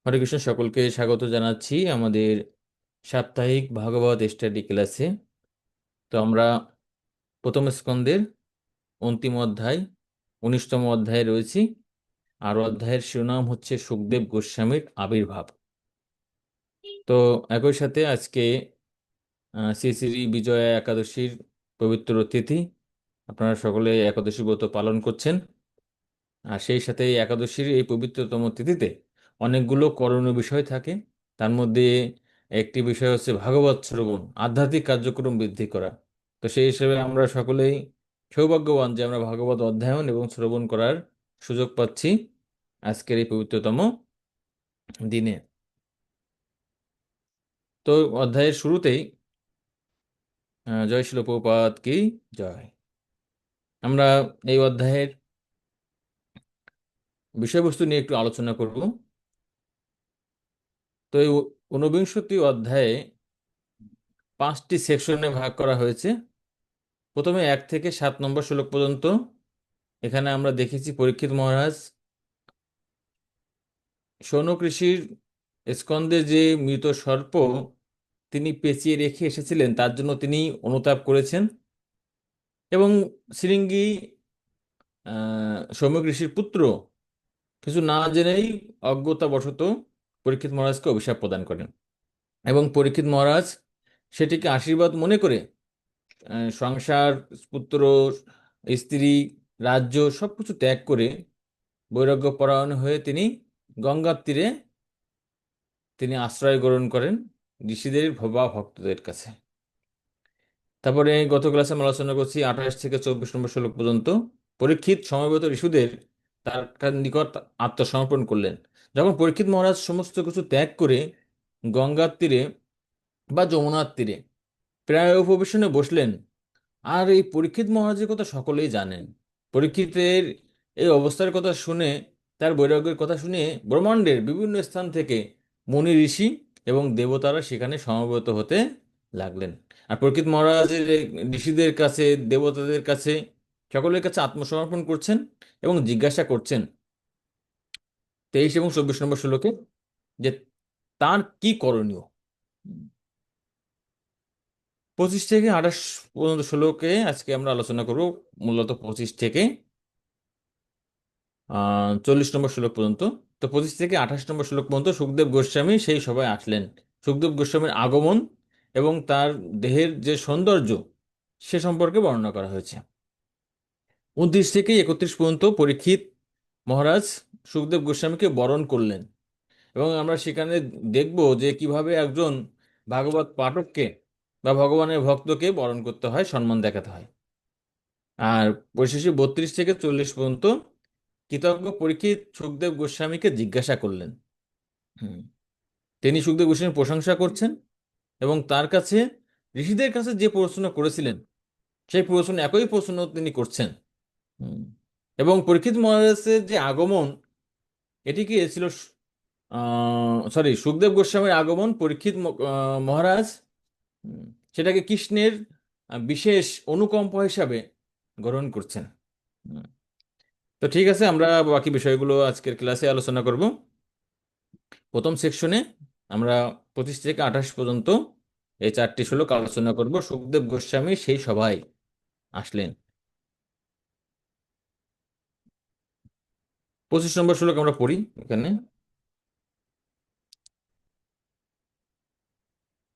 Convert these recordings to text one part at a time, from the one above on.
হরে কৃষ্ণ, সকলকে স্বাগত জানাচ্ছি আমাদের সাপ্তাহিক ভাগবত স্টাডি ক্লাসে। তো আমরা প্রথম স্কন্ধের অন্তিম অধ্যায় 19তম অধ্যায়ে রয়েছি। আর অধ্যায়ের শিরোনাম হচ্ছে সুখদেব গোস্বামীর আবির্ভাব। তো একই সাথে আজকে শ্রী শ্রী বিজয়া একাদশীর পবিত্র তিথি। আপনারা সকলে একাদশী ব্রত পালন করছেন। আর সেই সাথে এই একাদশীর এই পবিত্রতম তিথিতে অনেকগুলো করণীয় বিষয় থাকে। তার মধ্যে একটি বিষয় হচ্ছে ভাগবত শ্রবণ, আধ্যাত্মিক কার্যক্রম বৃদ্ধি করা। তো সেই হিসেবে আমরা সকলেই সৌভাগ্যবান যে আমরা ভাগবত অধ্যয়ন এবং শ্রবণ করার সুযোগ পাচ্ছি আজকের এই পবিত্রতম দিনে। তো অধ্যায়ের শুরুতেই জয় শিল প্রভুপাদ কি জয়। আমরা এই অধ্যায়ের বিষয়বস্তু নিয়ে একটু আলোচনা করব। তো এই ঊনবিংশতি অধ্যায়ে 5টি সেকশনে ভাগ করা হয়েছে। প্রথমে 1 থেকে 7 নম্বর শ্লোক পর্যন্ত এখানে আমরা দেখেছি পরীক্ষিত মহারাজ শৌনক ঋষির স্কন্ধে যে মৃত সর্প তিনি পেঁচিয়ে রেখে এসেছিলেন তার জন্য তিনি অনুতাপ করেছেন, এবং শৃঙ্গী সৌনক ঋষির পুত্র কিছু না জেনেই অজ্ঞতাবশত পরীক্ষিত মহারাজকে অভিশাপ প্রদান করেন, এবং পরীক্ষিত মহারাজ সেটিকে আশীর্বাদ মনে করে সংসার, পুত্র, স্ত্রী, রাজ্য সবকিছু ত্যাগ করে বৈরাগ্য পরায়ণ হয়ে তিনি গঙ্গার তীরে তিনি আশ্রয় গ্রহণ করেন ঋষিদের বা ভক্তদের কাছে। তারপরে গত ক্লাসে আমরা আলোচনা করছি 28 থেকে 24 নম্বর শ্লোক পর্যন্ত। পরীক্ষিত সমবেত ঋষিদের তার নিকট আত্মসমর্পণ করলেন। যখন পরীক্ষিত মহারাজ সমস্ত কিছু ত্যাগ করে গঙ্গার তীরে বা যমুনার তীরে প্রায় উপবেশনে বসলেন, আর এই পরীক্ষিত মহারাজের কথা সকলেই জানেন। পরীক্ষিতের এই অবস্থার কথা শুনে, তার বৈরাগ্যের কথা শুনে ব্রহ্মাণ্ডের বিভিন্ন স্থান থেকে মুনি, ঋষি এবং দেবতারা সেখানে সমবেত হতে লাগলেন। আর পরীক্ষিত মহারাজের এই ঋষিদের কাছে, দেবতাদের কাছে, সকলের কাছে আত্মসমর্পণ করছেন এবং জিজ্ঞাসা করছেন 23 এবং 24 নম্বর শ্লোকে যে তার কি করণীয়। 25 থেকে 28 পর্যন্ত শ্লোকে আজকে আমরা আলোচনা করব। মূলত 25 থেকে 40 নম্বর শ্লোক পর্যন্ত। তো 25 থেকে 28 নম্বর শ্লোক পর্যন্ত সুখদেব গোস্বামী সেই সভায় আসলেন। সুখদেব গোস্বামীর আগমন এবং তার দেহের যে সৌন্দর্য সে সম্পর্কে বর্ণনা করা হয়েছে। 29 থেকে 31 পর্যন্ত পরীক্ষিত মহারাজ সুখদেব গোস্বামীকে বরণ করলেন, এবং আমরা সেখানে দেখব যে কিভাবে একজন ভাগবত পাঠককে বা ভগবানের ভক্তকে বরণ করতে হয়, সম্মান দেখাতে হয়। আর পরিশেষে 32 থেকে 40 পর্যন্ত কৃতজ্ঞ পরীক্ষিত সুখদেব গোস্বামীকে জিজ্ঞাসা করলেন। হুম। তিনি সুখদেব গোস্বামীর প্রশংসা করছেন এবং তার কাছে ঋষিদের কাছে যে প্রশ্ন করেছিলেন সেই প্রশ্ন, একই প্রশ্ন তিনি করছেন। হুম। এবং পরীক্ষিত মহারাজের যে আগমন, এটি কি ছিল, সুখদেব গোস্বামীর আগমন পরীক্ষিত মহারাজ হুম, সেটাকে কৃষ্ণের বিশেষ অনুকম্পা হিসাবে গ্রহণ করছেন। হুম। তো ঠিক আছে, আমরা বাকি বিষয়গুলো আজকের ক্লাসে আলোচনা করব। প্রথম সেকশনে আমরা 25 থেকে 28 পর্যন্ত এই 4টি শ্লোক আলোচনা করব। সুখদেব গোস্বামী সেই সভায় আসলেন। 25 নম্বর শ্লোক আমরা পড়ি এখানে।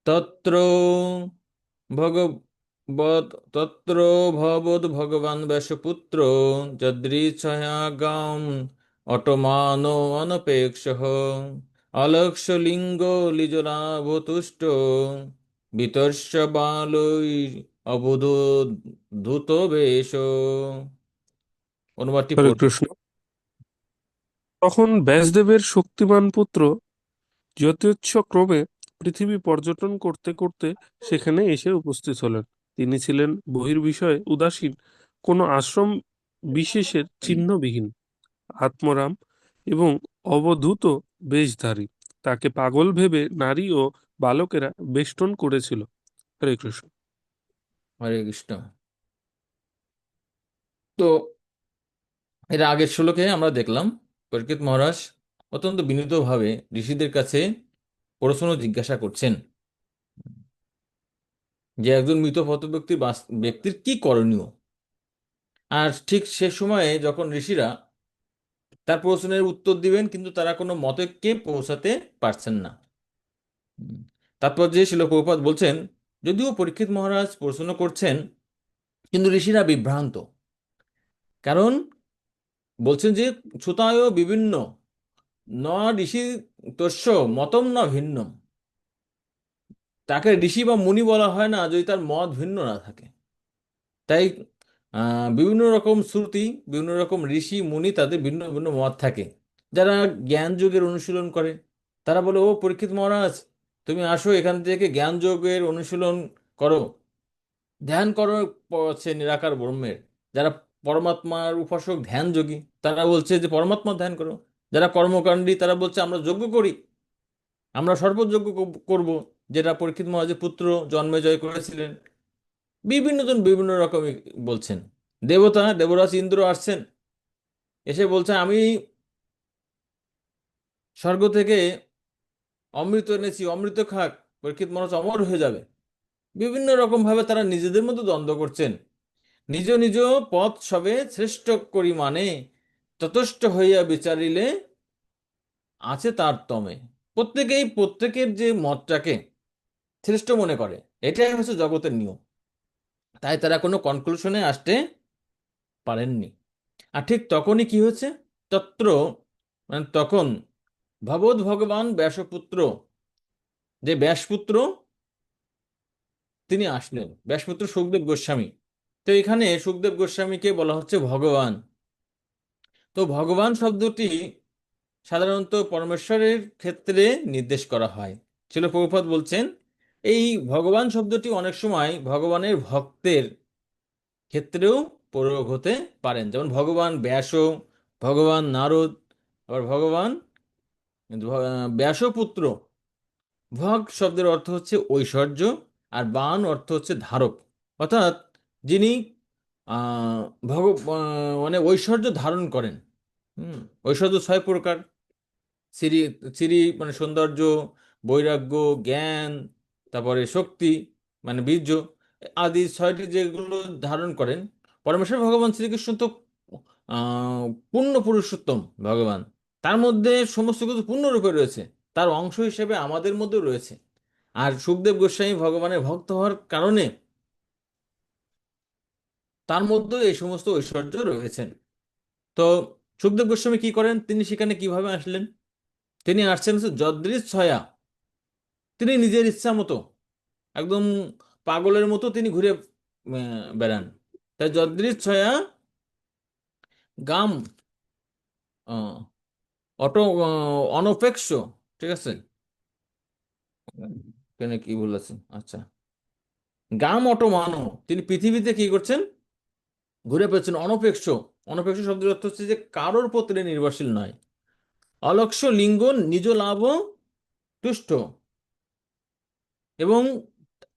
তত্র ভগবত তত্র ভবদ ভগবান ব্যাসপুত্র যদৃচ্ছয়া গাম অটমানো অনপেক্ষঃ অলক্ষ্য লিঙ্গ লিজলাভতুষ্ট বিতর্ষ বালৈ অবধূত বেশ। অনুবাদটি হরে পড়ব। কৃষ্ণ। তখন ব্যাসদেবের শক্তিমান পুত্র যথেচ্ছ ক্রমে পৃথিবী পর্যটন করতে করতে সেখানে এসে উপস্থিত হলেন। তিনি ছিলেন বহির্বিষয়ে উদাসীন, কোনো আশ্রম বিশেষের চিহ্নবিহীন, আত্মরাম এবং অবধূত বেশধারী। তাকে পাগল ভেবে নারী ও বালকেরা বেষ্টন করেছিল। হরে কৃষ্ণ। হরে কৃষ্ণ। তো এর আগের শ্লোকে আমরা দেখলাম পরীক্ষিত মহারাজ অত্যন্ত বিনীতভাবে ঋষিদের কাছে প্রশ্ন জিজ্ঞাসা করছেন যে একজন মৃত হত ব্যক্তির কি করণীয়। আর ঠিক সে সময়ে যখন ঋষিরা তার প্রশ্নের উত্তর দিবেন, কিন্তু তারা কোনো মতকে পৌঁছাতে পারছেন না। হুম। তারপর যে শিল প্রভুপাদ বলছেন, যদিও পরীক্ষিত মহারাজ প্রশ্ন করছেন, কিন্তু ঋষিরা বিভ্রান্ত। কারণ বলছেন যে শ্রুতায় বিভিন্ন ন ঋষি তস্য মতম না ভিন্নম। তাকে ঋষি বা মুনি বলা হয় না যদি তার মত ভিন্ন না থাকে। তাই বিভিন্ন রকম শ্রুতি, বিভিন্ন রকম ঋষি মুনি, তাদের ভিন্ন ভিন্ন মত থাকে। যারা জ্ঞান যোগের অনুশীলন করে তারা বলে, ও পরীক্ষিত মহারাজ, তুমি আসো এখান থেকে জ্ঞান যোগের অনুশীলন করো, ধ্যান করো হচ্ছে নিরাকার ব্রহ্মের। যারা পরমাত্মার উপাসক ধ্যান যোগী তারা বলছে যে পরমাত্মা ধ্যান করো। যারা কর্মকাণ্ডী তারা বলছে আমরা যজ্ঞ করি, আমরা সর্বযজ্ঞ করব, যেটা পরীক্ষিত মহারাজের পুত্র জন্মেজয় করেছিলেন। বিভিন্ন জন বিভিন্ন রকম বলছেন। দেবরাজ ইন্দ্র আসছেন, এসে বলছে আমি স্বর্গ থেকে অমৃত এনেছি, অমৃত খাক, পরীক্ষিত মহারাজ অমর হয়ে যাবে। বিভিন্ন রকম ভাবে তারা নিজেদের মধ্যে দ্বন্দ্ব করছেন। নিজ নিজ পথ সবে শ্রেষ্ঠ করি মানে, ততষ্ট হইয়া বিচারিলে আছে তারতমে। প্রত্যেকেই প্রত্যেকের যে মতটাকে শ্রেষ্ঠ মনে করে, এটাই হচ্ছে জগতের নিয়ম। তাই তারা কোনো কনক্লুশনে আসতে পারেননি। আর ঠিক তখনই কি হয়েছে, তত্র মানে তখন ভগবৎ ভগবান ব্যাসপুত্র, যে ব্যাসপুত্র তিনি আসলেন, ব্যাসপুত্র সুখদেব গোস্বামী। তো এখানে সুখদেব গোস্বামীকে বলা হচ্ছে ভগবান। তো ভগবান শব্দটি সাধারণত পরমেশ্বরের ক্ষেত্রে নির্দেশ করা হয়। শিল প্রভুপাদ বলছেন এই ভগবান শব্দটি অনেক সময় ভগবানের ভক্তের ক্ষেত্রেও প্রয়োগ হতে পারেন, যেমন ভগবান ব্যাস, ভগবান নারদ, আবার ভগবান ব্যাসপুত্র। ভগ শব্দের অর্থ হচ্ছে ঐশ্বর্য, আর বান অর্থ হচ্ছে ধারক। অর্থাৎ যিনি আহ ভগ মানে ঐশ্বর্য ধারণ করেন। হুম। ঐশ্বর্য 6 প্রকার। শ্রী শ্রী মানে সৌন্দর্য, বৈরাগ্য, জ্ঞান, তারপরে শক্তি মানে বীর্য, আদি 6টি যেগুলো ধারণ করেন। পরমেশ্বর ভগবান শ্রীকৃষ্ণ তো পূর্ণ পুরুষোত্তম ভগবান। তার মধ্যে সমস্ত কিছু পূর্ণরূপে রয়েছে, তার অংশ হিসেবে আমাদের মধ্যে রয়েছে। আর সুখদেব গোস্বামী ভগবানের ভক্ত হওয়ার কারণে তার মধ্যে এই সমস্ত ঐশ্বর্য রয়েছেন। তো সুখদেব গোস্বামী কি করেন, তিনি সেখানে কিভাবে আসলেন? তিনি আসছেন হচ্ছে যদৃচ্ছ ছয়া। তিনি নিজের ইচ্ছা মতো একদম পাগলের মতো তিনি ঘুরে বেড়ান। তাই যদৃচ্ছ ছয়া গাম আহ, অটো অনপেক্ষ। ঠিক আছে, কেন কি বলেছে, আচ্ছা, গাম অটো মানো, তিনি পৃথিবীতে কি করছেন, ঘুরে পেয়েছেন অনপেক্ষ। অনপেক্ষ শব্দের অর্থ হচ্ছে যে কারোর প্রতি নির্ভরশীল নয়। অলক্ষ্য লিঙ্গ নিজ লাভ তুষ্ট। এবং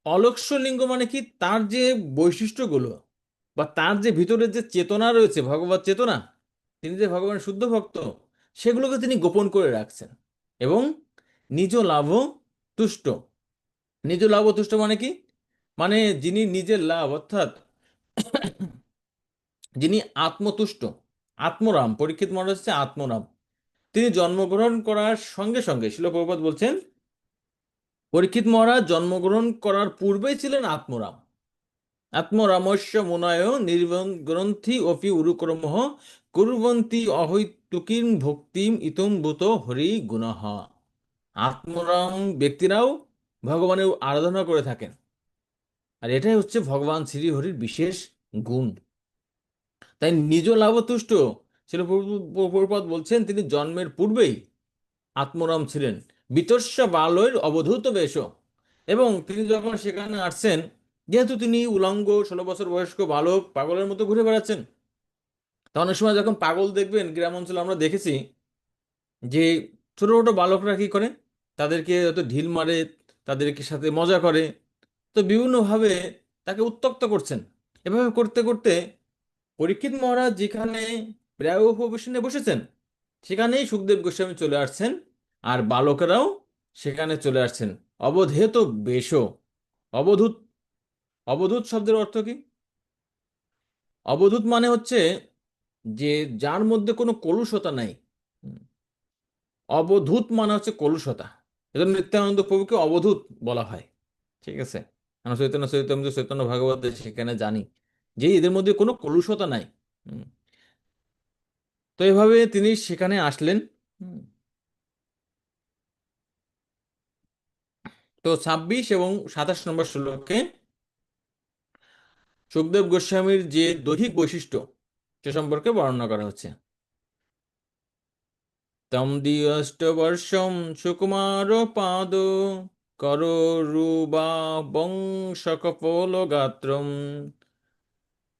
অলক্ষ্য লিঙ্গ মানে কি, তার যে বৈশিষ্ট্যগুলো বা তার যে ভিতরের যে চেতনা রয়েছে, ভগবত চেতনা, তিনি যে ভগবানের শুদ্ধ ভক্ত, সেগুলোকে তিনি গোপন করে রাখছেন। এবং নিজ লাভ তুষ্ট। নিজ লাভ তুষ্ট মানে কি, মানে যিনি নিজের লাভ, অর্থাৎ যিনি আত্মতুষ্ট, আত্মরাম। পরীক্ষিত মহারাজ হচ্ছে আত্মরাম। তিনি জন্মগ্রহণ করার সঙ্গে সঙ্গে শিল প্রভুপাদ বলছেন, পরীক্ষিত মহারাজ জন্মগ্রহণ করার পূর্বেই ছিলেন আত্মরাম। আত্মরামস্য মুনায় নির্গ্রন্থি অপি উরুক্রমঃ কুর্বন্তি অহৈতুকীম ভক্তিম ইতম ভূত হরি গুণঃ। আত্মরাম ব্যক্তিরাও ভগবানের আরাধনা করে থাকেন, আর এটাই হচ্ছে ভগবান শ্রীহরির বিশেষ গুণ। তাই নিজ লাভতুষ্ট ছিল। প্রভুপাদ বলছেন তিনি জন্মের পূর্বেই আত্মরাম ছিলেন, বিতস্য বালয়ের অবধূত বেশ। এবং তিনি যখন সেখানে আসছেন, যেহেতু তিনি উলঙ্গ 16 বছর বয়স্ক বালক পাগলের মতো ঘুরে বেড়াচ্ছেন। তা অনেক সময় যখন পাগল দেখবেন গ্রাম অঞ্চলে আমরা দেখেছি যে ছোট ছোট বালকরা কি করে, তাদেরকে হয়তো ঢিল মারে, তাদেরকে সাথে মজা করে। তো বিভিন্নভাবে তাকে উত্ত্যক্ত করছেন। এভাবে করতে করতে পরীক্ষিত মহারাজ যেখানে প্রায় উপবেশনে বসেছেন, সেখানেই সুখদেব গোস্বামী চলে আসছেন, আর বালকেরাও সেখানে চলে আসছেন। অবধেত বেশো, অবধূত, অবধূত শব্দের অর্থ কি? অবধূত মানে হচ্ছে যে যার মধ্যে কোনো কলুষতা নাই। হুম। অবধূত মানে হচ্ছে কলুষতা। এজন্য নিত্যানন্দ প্রভুকে অবধূত বলা হয়। ঠিক আছে, আমরা চৈতন্য চৈতন্য চৈতন্য ভাগবত সেখানে জানি যে এদের মধ্যে কোনো কলুষতা নাই। হুম। তো এভাবে তিনি সেখানে আসলেন। হুম। তো 26 এবং 27 নম্বর শ্লোকে সুখদেব গোস্বামীর যে দৈহিক বৈশিষ্ট্য সে সম্পর্কে বর্ণনা করা হচ্ছে। তম দিয়ষ্টবর্ষম সুকুমার পাদ করোরুবা বংশকপোল গাত্রম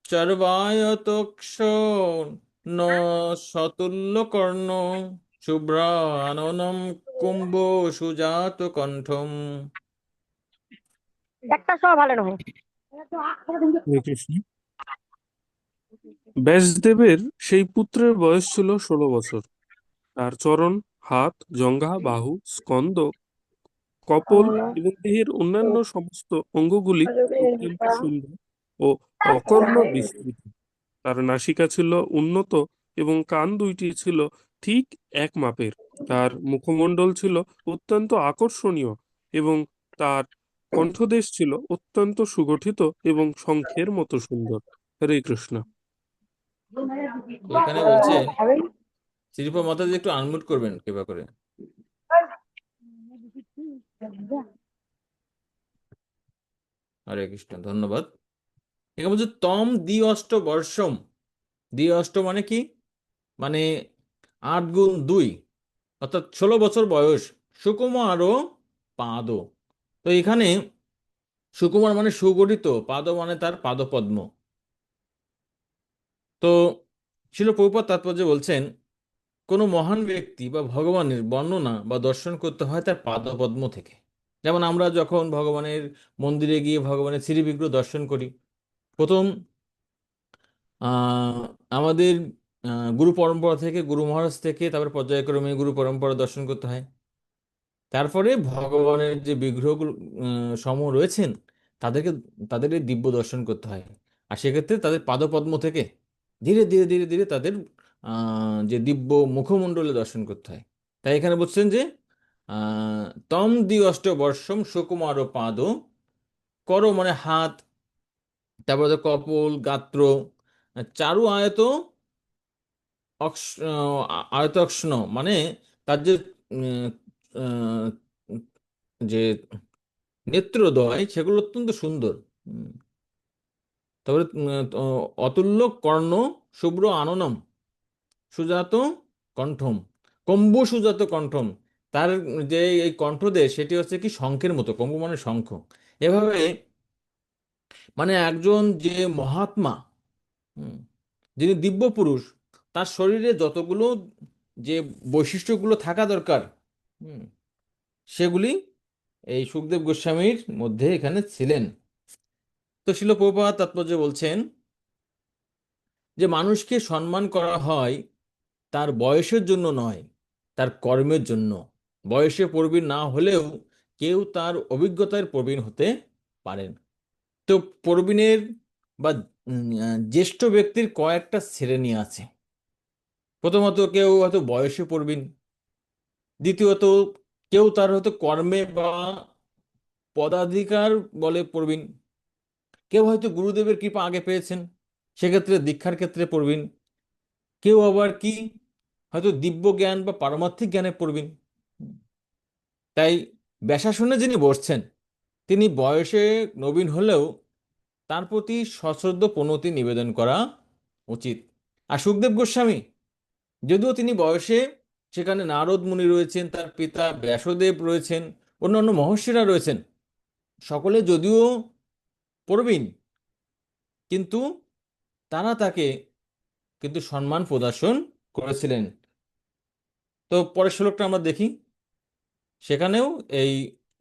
চর্বায়তক্ষ ন সতুল্য কর্ণ শুভ্রাননম কুম্ভ সুজাত কণ্ঠম। একটা সব ভালো নয়। হরে কৃষ্ণ। ব্যাসদেবের সেই পুত্রের বয়স ছিল 16 বছর। তার চরণ, হাত, জঙ্ঘা, বাহু, স্কন্দ, কপোল এবং দেহের অন্যান্য সমস্ত অঙ্গগুলি অত্যন্ত সুন্দর ও অকর্ণ বিস্তৃত। তার নাসিকা ছিল উন্নত এবং কান দুইটি ছিল ঠিক এক মাপের। তার মুখমণ্ডল ছিল অত্যন্ত আকর্ষণীয় এবং তার কণ্ঠদেশ ছিল অত্যন্ত সুগঠিত এবং শঙ্খের মতো সুন্দর। হরে কৃষ্ণ। তো এখানে বলছেন, শ্রীপা মাতাজি একটু আনমিউট করবেন কৃপা করে। হরে কৃষ্ণ, ধন্যবাদ। এখানে বলছে তম দ্বি অষ্ট বর্ষম। দ্বি অষ্ট মানে কি? মানে 8 গুণ 2, অর্থাৎ 16 বছর বয়স। সুকুমারও পাদ। তো এখানে সুকুমার মানে সুগঠিত, পাদ মানে তার পাদপদ্ম। তো শিল প্রভুপাদ তাৎপর্য বলছেন, কোনো মহান ব্যক্তি বা ভগবানের বর্ণনা বা দর্শন করতে হয় তার পাদপদ্ম থেকে। যেমন আমরা যখন ভগবানের মন্দিরে গিয়ে ভগবানের শ্রীবিগ্রহ দর্শন করি, প্রথম আহ, আমাদের গুরু পরম্পরা থেকে, গুরু মহারাজ থেকে, তারপরে পর্যায়ক্রমে গুরু পরম্পরা দর্শন করতে হয়। তারপরে ভগবানের যে বিগ্রহগুলো সমূহ রয়েছেন তাদেরকে, তাদের এই দিব্য দর্শন করতে হয়। আর সেক্ষেত্রে তাদের পাদপদ্ম থেকে ধীরে ধীরে ধীরে ধীরে তাদের যে দিব্য মুখমণ্ডলে দর্শন করতে হয়। তাই এখানে বলছেন যে তম দ্বি অষ্ট বর্ষম সুকুমার পাদ, কর মানে হাত, তারপরে হচ্ছে কপোল, গাত্র, চারু আয়ত, আয়তক্ষ্ণ মানে তার যে উম, আহ, যে নেত্রদ্বয় সেগুলো অত্যন্ত সুন্দর। উম, তারপরে অতুল্য কর্ণ, শুভ্র আননম, সুজাত কণ্ঠম, কম্বু সুজাত কণ্ঠম। তার যে এই কণ্ঠদেশ সেটি হচ্ছে কি শঙ্খের মতো, কম্বু মানে শঙ্খ। এভাবে মানে একজন যে মহাত্মা, হুম, যিনি দিব্য পুরুষ, তার শরীরে যতগুলো যে বৈশিষ্ট্যগুলো থাকা দরকার, হুম, সেগুলি এই সুখদেব গোস্বামীর মধ্যে এখানে ছিলেন। তো শিল প্রভুপাদ তাৎপর্য বলছেন যে মানুষকে সম্মান করা হয় তার বয়সের জন্য নয়, তার কর্মের জন্য। বয়সে প্রবীণ না হলেও কেউ তার অভিজ্ঞতার প্রবীণ হতে পারেন। তো প্রবীণের বা জ্যেষ্ঠ ব্যক্তির কয়েকটা শ্রেণী আছে। প্রথমত কেউ হয়তো বয়সে প্রবীণ, দ্বিতীয়ত কেউ তার হয়তো কর্মে বা পদাধিকার বলে প্রবীণ, কেউ হয়তো গুরুদেবের কৃপা আগে পেয়েছেন, সেক্ষেত্রে দীক্ষার ক্ষেত্রে প্রবীণ, কেউ আবার কি হয়তো দিব্য জ্ঞান বা পারমার্থিক জ্ঞানে প্রবীণ। তাই ব্যাসাসনে যিনি বসছেন তিনি বয়সে নবীন হলেও তার প্রতি সশ্রদ্ধ প্রণতি নিবেদন করা উচিত। আর সুখদেব গোস্বামী যদিও তিনি বয়সে, সেখানে নারদ মুনি রয়েছেন, তার পিতা ব্যাসদেব রয়েছেন, অন্যান্য মহর্ষিরা রয়েছেন, সকলে যদিও প্রবীণ, কিন্তু তারা তাকে কিন্তু সম্মান প্রদর্শন করেছিলেন। তো পরের শ্লোকটা আমরা দেখি, সেখানেও এই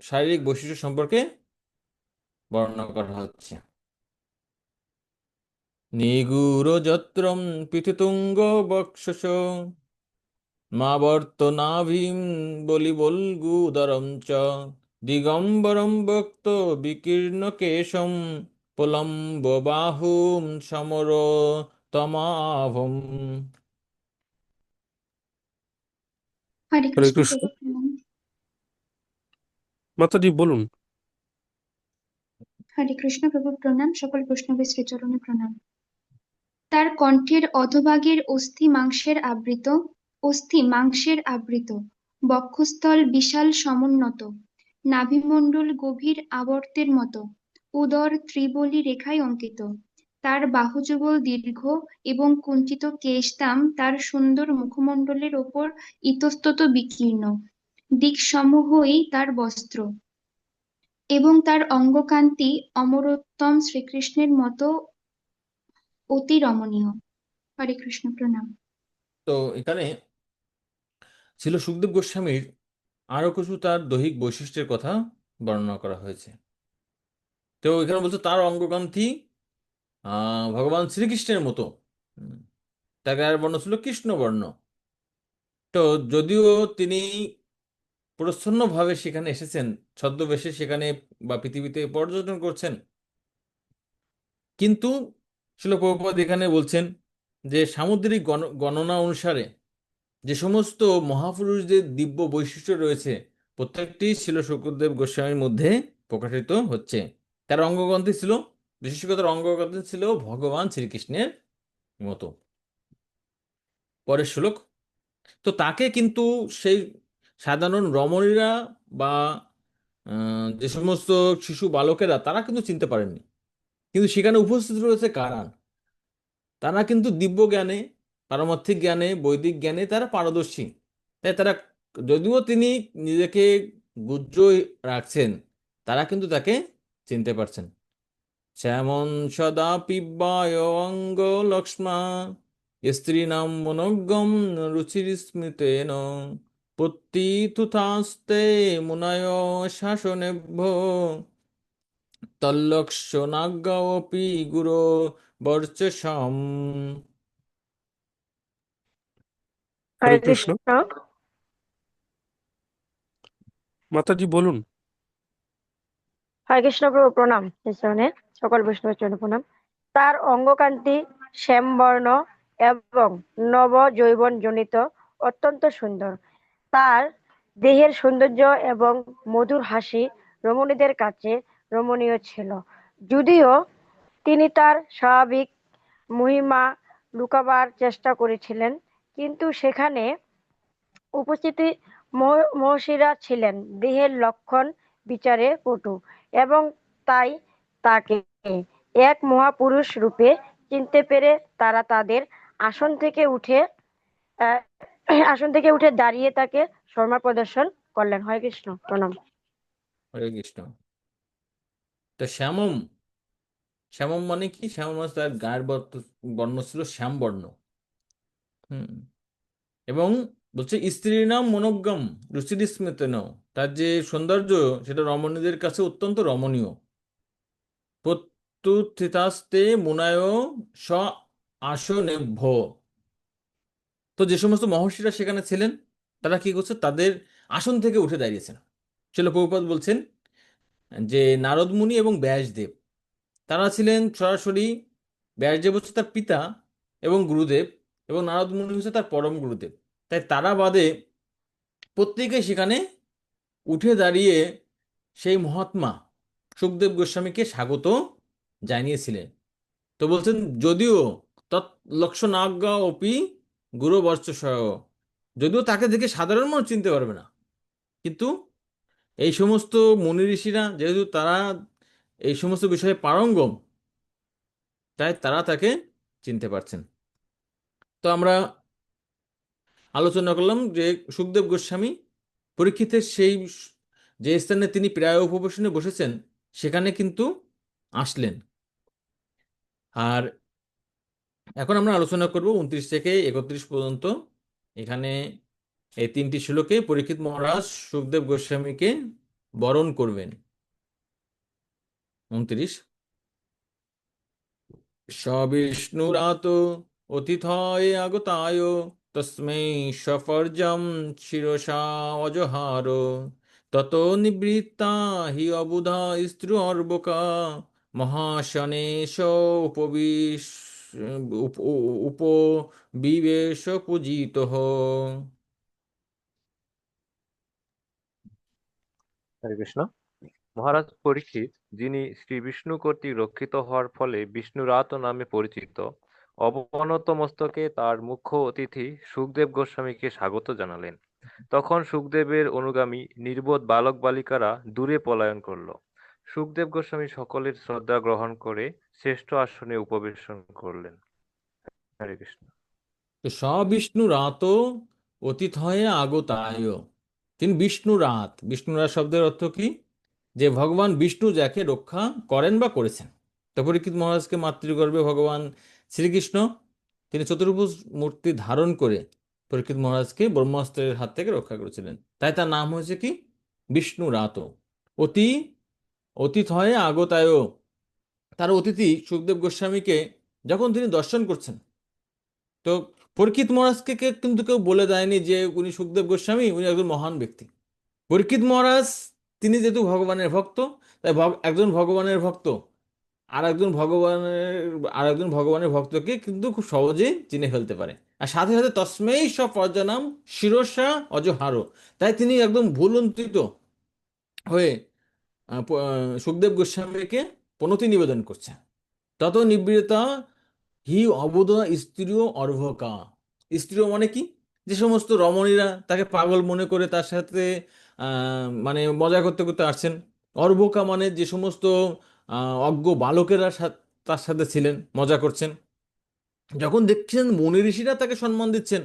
শারীরিক বৈশিষ্ট্য সম্পর্কে বর্ণনা করা হচ্ছে। নিগূঢ় যত্রম পীথিতুঙ্গ বক্ষস মাবর্তনাভিম বলি বল্গুদরম চ দিগম্বরম বক্ত বিকীর্ণ কেশম প্রলম্ব বাহুম সমর তমাভম। হরে হরে কৃষ্ণ কৃষ্ণ। প্রভু প্রণাম। মাতাজি বলুন। হরে কৃষ্ণ প্রভু প্রণাম, সকল বৈষ্ণবের শ্রীচরণে প্রণাম। তার কণ্ঠের অধোভাগের অস্থি মাংসের আবৃত, বক্ষস্থল বিশাল সমুন্নত, নাভিমণ্ডল গভীর আবর্তের মতো, উদর ত্রিবলী রেখায় অঙ্কিত। তার বাহুযুগল দীর্ঘ এবং কুঞ্চিত কেশদাম তার সুন্দর মুখমণ্ডলের ওপর ইতস্তত বিকীর্ণ, দিকসমূহই তার বস্ত্র, এবং তার অঙ্গকান্তি অমরোত্তম শ্রীকৃষ্ণের মতো অতি রমণীয়। হরে কৃষ্ণ প্রণাম। তো এখানে ছিল সুখদেব গোস্বামীর আরো কিছু তার দৈহিক বৈশিষ্ট্যের কথা বর্ণনা করা হয়েছে। তো এখানে বলছে তার অঙ্গকান্তি ভগবান শ্রীকৃষ্ণের মতো। হুম, তার গায়ের বর্ণ ছিল কৃষ্ণবর্ণ। তো যদিও তিনি প্রচ্ছন্নভাবে সেখানে এসেছেন, ছদ্মবেশে সেখানে বা পৃথিবীতে পর্যটন করছেন, কিন্তু শিল প্রভুপাদ এখানে বলছেন যে সামুদ্রিক গণনা অনুসারে যে সমস্ত মহাপুরুষদের দিব্য বৈশিষ্ট্য রয়েছে প্রত্যেকটি ছিল শুকদেব গোস্বামীর মধ্যে প্রকাশিত হচ্ছে। তার অঙ্গগ্রন্থি ছিল, বিশেষ করে তার অঙ্গগ্রন্থি ছিল ভগবান শ্রীকৃষ্ণের মতো। পরের শ্লোক। তো তাকে কিন্তু সেই সাধারণ রমণীরা বা যে সমস্ত শিশু বালকেরা তারা কিন্তু চিনতে পারেননি। কিন্তু সেখানে উপস্থিত রয়েছে কারা? তারা কিন্তু দিব্য জ্ঞানে, পারমার্থিক জ্ঞানে, বৈদিক জ্ঞানে তারা পারদর্শী। তাই তারা, যদিও তিনি নিজেকে গুহ্য রাখছেন, তারা কিন্তু তাকে চিনতে পারছেন। যেমন সদা পিব্বায় অঙ্গ লক্ষ্মা স্ত্রীণাম মনোজ্ঞম রুচির স্মৃতেন পত্তিতুথাস্তে মুনয় শাসনেভ্য তল্লক্ষণাজ্ঞাপি গুরো বর্চসম। হরে হরে কৃষ্ণ। কৃষ্ণ। মাতাজি বলুন। হরে কৃষ্ণ প্রভু প্রণাম। শ্রীচরণে সকল বৈষ্ণবের চরণে প্রণাম। তার অঙ্গকান্তি শ্যামবর্ণ এবং নব যৌবন জনিত, অত্যন্ত সুন্দর। তার দেহের সৌন্দর্য এবং মধুর হাসি রমণীদের কাছে রমণীয় ছিল। যদিও তিনি তার স্বাভাবিক মহিমা লুকাবার চেষ্টা করেছিলেন, কিন্তু সেখানে উপস্থিত মহর্ষিরা ছিলেন দেহের লক্ষণ বিচারে পটু, এবং তাই তাকে এক মহাপুরুষ রূপে চিনতে পেরে তারা তাদের আসন থেকে উঠে আহ, আসন থেকে উঠে দাঁড়িয়ে তাকে শর্মা প্রদর্শন করলেন। হরে কৃষ্ণ প্রণাম। হরে কৃষ্ণ। তো শ্যামম, শ্যামম মানে কি? শ্যামম মানে তার গায়ের বর্ণ ছিল শ্যাম বর্ণ। হুম। এবং বলছে স্ত্রীর নাম মনোজ্ঞম রুচির স্মৃতেন, তার যে সৌন্দর্য সেটা রমণীদের কাছে অত্যন্ত রমণীয়। প্রত্যুত্থিতাস্তে মুনায় স আসনেভ্য। তো যে সমস্ত মহর্ষিরা সেখানে ছিলেন তারা কি করছে? তাদের আসন থেকে উঠে দাঁড়িয়েছেন। শিল প্রভুপাদ বলছেন যে নারদ মুনি এবং ব্যাসদেব তারা ছিলেন সরাসরি, ব্যাসদেব হচ্ছে তার পিতা এবং গুরুদেব, এবং নারদ মুনি হচ্ছে তার পরম গুরুদেব। তাই তারা বাদে প্রত্যেকে সেখানে উঠে দাঁড়িয়ে সেই মহাত্মা সুখদেব গোস্বামীকে স্বাগত জানিয়েছিলেন। তো বলছেন যদিও তৎলক্ষণাজ্ঞা অপি গুরু বর্চসয়, যদিও তাকে দেখে সাধারণ মানুষ চিনতে পারবে না, কিন্তু এই সমস্ত মুনি ঋষিরা যেহেতু তারা এই সমস্ত বিষয়ে পারঙ্গম, তাই তারা তাকে চিনতে পারছেন। তো আমরা আলোচনা করলাম যে সুখদেব গোস্বামী পরীক্ষিতের সেই যে স্থানে তিনি প্রায় উপবেশনে বসেছেন সেখানে কিন্তু আসলেন। আর এখন আমরা আলোচনা করব 29 থেকে 31 পর্যন্ত। এখানে এই তিনটি শ্লোকে পরীক্ষিত মহারাজ সুখদেব গোস্বামীকে বরণ করবেন। 29। সবিষ্ণুরাত অতিথয়ে আগতায় তস্मै সফর্জম শিরসা অজহার তত নিবৃত্তা হি অবুধা স্ত্রুঅর্বকা মহাশনেশ উপবিশ উপবিবেশ পূজিত। হরে কৃষ্ণ। মহারাজ পরীক্ষিত, যিনি শ্রী বিষ্ণু কর্তৃক রক্ষিত হওয়ার ফলে বিষ্ণুরাত নামে পরিচিত, অবনত মস্তকে তার মুখ্য অতিথি সুখদেব গোস্বামীকে স্বাগত জানালেন। তখন সুখদেবের অনুগামী নির্বোধ বালক বালিকারা দূরে পলায়ন করল। সুখদেব গোস্বামী সকলের শ্রদ্ধা গ্রহণ করে শ্রেষ্ঠ আসনে উপবেশন করলেন। হরে কৃষ্ণ। তো সবিষ্ণু রাত অতিথয়ে আগতায়। তিনি বিষ্ণুরাত শব্দের অর্থ কি? যে ভগবান বিষ্ণু যাকে রক্ষা করেন বা করেছেন। তো পরীক্ষিত মহারাজকে মাতৃগর্ভে ভগবান শ্রীকৃষ্ণ তিনি চতুর্ভুজ মূর্তি ধারণ করে পরীক্ষিত মহারাজকে ব্রহ্মাস্ত্রের হাত থেকে রক্ষা করেছিলেন, তাই তার নাম হয়েছে কি? বিষ্ণু রাত। অতি অতিথয়ে আগতায়, তার অতিথি সুখদেব গোস্বামীকে যখন তিনি দর্শন করছেন, তো পরীক্ষিত মহারাজকে কিন্তু কেউ বলে দেয়নি যে উনি সুখদেব গোস্বামী, উনি একজন মহান ব্যক্তি। পরীক্ষিত মহারাজ তিনি যেহেতু ভগবানের ভক্ত, তাই একজন ভগবানের ভক্ত আর একজন ভগবানের ভক্তকে কিন্তু খুব সহজেই চিনে ফেলতে পারে। আর সাথে সাথে তস্মেই সব পর্যানাম শিরসা অজহারো, তাই তিনি একদম ভুলুণ্ঠিত হয়ে সুখদেব গোস্বামীকে প্রণতি নিবেদন করছে। তত নিবৃতা হি অবুধ স্ত্রীয় অর্ভকা। স্ত্রীয় মানে কি? যে সমস্ত রমণীরা তাকে পাগল মনে করে তার সাথে মানে মজা করতে করতে আসছেন। অর্ভকা মানে যে সমস্ত অজ্ঞ বালকেরা তার সাথে ছিলেন, মজা করছেন। যখন দেখছেন মুনি ঋষিরা তাকে সম্মান দিচ্ছেন,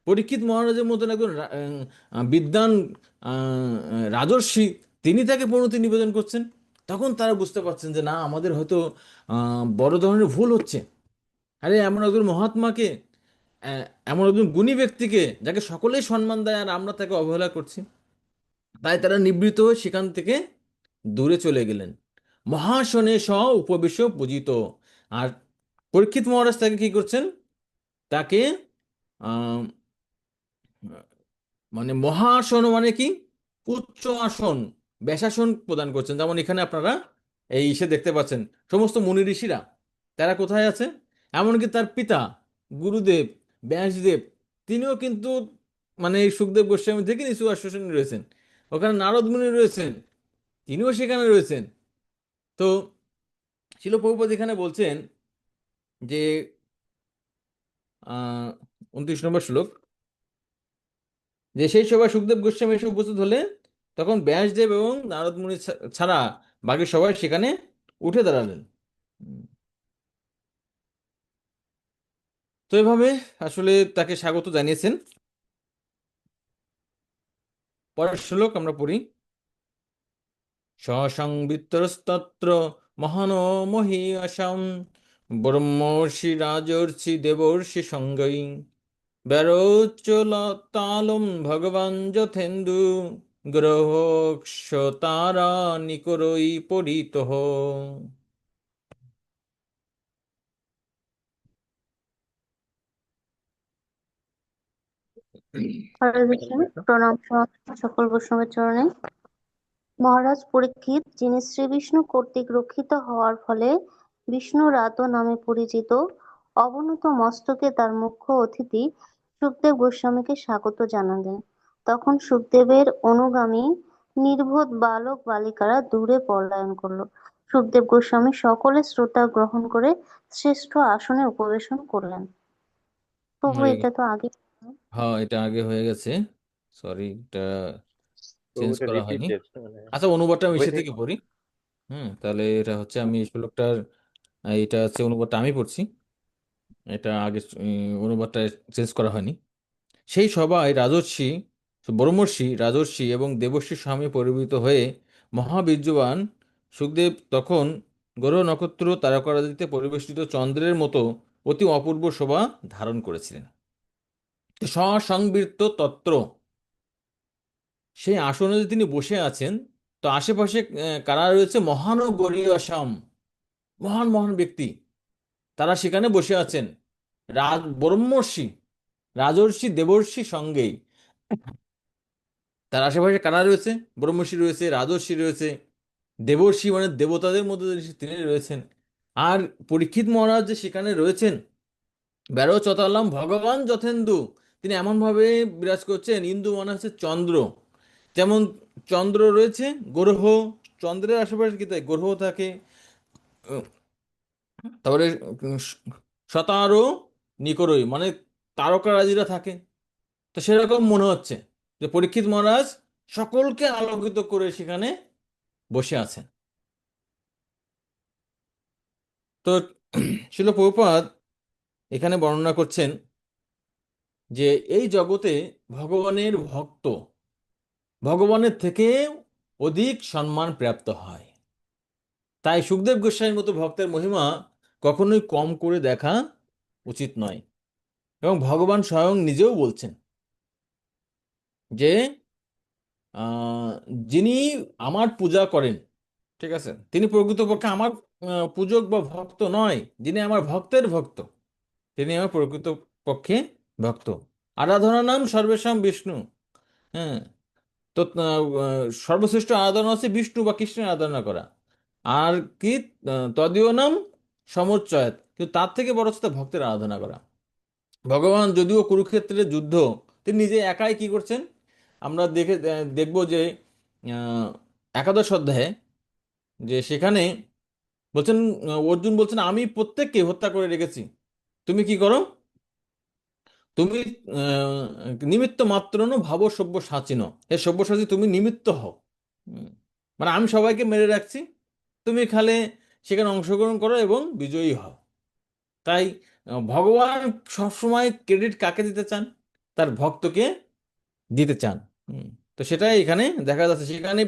পরীক্ষিত মহারাজের মতন একজন বিদ্বান রাজর্ষি তিনি তাকে প্রণতি নিবেদন করছেন, তখন তারা বুঝতে পারছেন যে না, আমাদের হয়তো বড় ধরনের ভুল হচ্ছে। আরে এমন একজন মহাত্মাকে, এমন একজন গুণী ব্যক্তিকে যাকে সকলেই সম্মান দেয়, আর আমরা তাকে অবহেলা করছি। তাই তারা নিবৃত্ত হয়ে সেখান থেকে দূরে চলে গেলেন। মহাশনে স উপবেশ পূজিত। আর পরীক্ষিত মহারাজ তাকে কি করছেন? তাকে আহ, মানে মহাসন মানে কি? উচ্চ আসন, ব্যাসাসন প্রদান করছেন। যেমন এখানে আপনারা এই ইসে দেখতে পাচ্ছেন সমস্ত মুনি ঋষিরা তারা কোথায় আছে। এমনকি তার পিতা গুরুদেব ব্যাসদেব তিনিও কিন্তু মানে এই সুখদেব গোস্বামী থেকে নিচু আসনে রয়েছেন। ওখানে নারদ মুনি রয়েছেন, তিনিও সেখানে রয়েছেন। তো শিল প্রভুপাদ এখানে বলছেন যে 29 নম্বর শ্লোক, যে সেই সভায় সুখদেব গোস্বামী এসে উপস্থিত হলে তখন ব্যাসদেব এবং নারদ মুনি ছাড়া বাকি সবাই সেখানে উঠে দাঁড়ালেন। উম, তো এভাবে আসলে তাকে স্বাগত জানিয়েছেন। পরের শ্লোক আমরা পড়ি। সসংবৃত্তস্তত্র মহানো মহীয়সাম ব্রহ্মর্ষি রাজর্ষি দেবর্ষি সঙ্গৈ ব্যারোচ্চলতালম ভগবান যথেন্দু গ্রহক্ষতারা নিকরই পরিতঃ। হরে হরে কৃষ্ণ। কৃষ্ণ। প্রণাম সকল বৈষ্ণবের চরণে। মহারাজ পরীক্ষিত, যিনি শ্রী বিষ্ণু কর্তৃক রক্ষিত হওয়ার ফলে বিষ্ণু রাত নামে পরিচিত, অবনত মস্তকে তার মুখ্য অতিথি সুখদেব গোস্বামীকে স্বাগত জানালেন। তখন সুখদেবের অনুগামী নির্বোধ বালক বালিকারা দূরে পলায়ন করল। সুখদেব গোস্বামী সকলের শ্রদ্ধা গ্রহণ করে শ্রেষ্ঠ আসনে উপবেশন করলেন। তবু হরে এটা তো আগে। হ্যাঁ, এটা আগে হয়ে গেছে, সরি, এটা তো চেঞ্জ ওটা করা রিপিট হয়নি। দিচ্ছে মানে আচ্ছা, অনুবাদটা আমি বই সে থেকে। থেকে পড়ি। তাহলে এটা হচ্ছে আমি এই শ্লোকটার এটা হচ্ছে অনুবাদটা আমি পড়ছি। এটা আগে অনুবাদটা চেঞ্জ করা হয়নি। সেই সভায় ব্রহ্মর্ষি রাজর্ষি এবং দেবর্ষি স্বামী পরিবৃত হয়ে মহাবীর্যবান সুখদেব তখন গ্রহ নক্ষত্র তারকারাজিতে পরিবেষ্টিত চন্দ্রের মতো অতি অপূর্ব শোভা ধারণ করেছিলেন। সসংবৃত্ত তত্র, সেই আসনে যে তিনি বসে আছেন, তো আশেপাশে কারা রয়েছে? মহান ও গরীয়সাম, মহান মহান ব্যক্তি তারা সেখানে বসে আছেন। ব্রহ্মর্ষি, রাজর্ষি দেবর্ষি সঙ্গেই। তার আশেপাশে কারা রয়েছে? ব্রহ্মর্ষি রয়েছে, রাজর্ষি রয়েছে, দেবর্ষি মানে দেবতাদের মধ্যে তিনি রয়েছেন। আর পরীক্ষিত মহারাজ যে সেখানে রয়েছেন, বেরো চতালাম ভগবান যথেন্দু, তিনি এমনভাবে বিরাজ করছেন। ইন্দু মানে হচ্ছে চন্দ্র, যেমন চন্দ্র রয়েছে, গ্রহ, চন্দ্রের আশেপাশে কি তাই গ্রহ থাকে। উম, তারপরে শতারো নিকরই মানে তারকারাজিরা থাকে। তো সেরকম মনে হচ্ছে যে পরীক্ষিত মহারাজ সকলকে আলোকিত করে সেখানে বসে আছেন। তো শিল প্রভুপাদ এখানে বর্ণনা করছেন যে এই জগতে ভগবানের ভক্ত ভগবানের থেকে অধিক সম্মান প্রাপ্ত হয়। তাই সুখদেব গোস্বামীর মতো ভক্তের মহিমা কখনোই কম করে দেখা উচিত নয়। এবং ভগবান স্বয়ং নিজেও বলছেন যে আহ, যিনি আমার পূজা করেন, ঠিক আছে, তিনি প্রকৃতপক্ষে আমার পূজক বা ভক্ত নয়, যিনি আমার ভক্তের ভক্ত তিনি আমার প্রকৃত পক্ষে ভক্ত। আরাধনা নাম সর্বেশাম বিষ্ণু। হ্যাঁ, তো সর্বশ্রেষ্ঠ আরাধনা হচ্ছে বিষ্ণু বা কৃষ্ণের আরাধনা করা। আর কি তদীয় নাম সমুচ্চয়াত, কিন্তু তার থেকে বড় হচ্ছে ভক্তের আরাধনা করা। ভগবান যদিও কুরুক্ষেত্রের যুদ্ধ তিনি নিজে একাই কি করছেন, আমরা দেখব যে আহ, একাদশ অধ্যায়ে যে সেখানে বলছেন, অর্জুন বলছেন আমি প্রত্যেককে হত্যা করে রেখেছি, তুমি কি করো, তুমি নিমিত্ত মাত্র ন ভাব সব্য সাচিন, হে সব্যসাচী তুমি নিমিত্ত হও। হুম, মানে আমি সবাইকে মেরে রাখছি, তুমি খালে সেখানে অংশগ্রহণ করো এবং বিজয়ী হও। তাই ভগবান সবসময় ক্রেডিট কাকে দিতে চান? তার ভক্তকে দিতে চান। হুম, তো সেটাই এখানে দেখা যাচ্ছে। সেখানে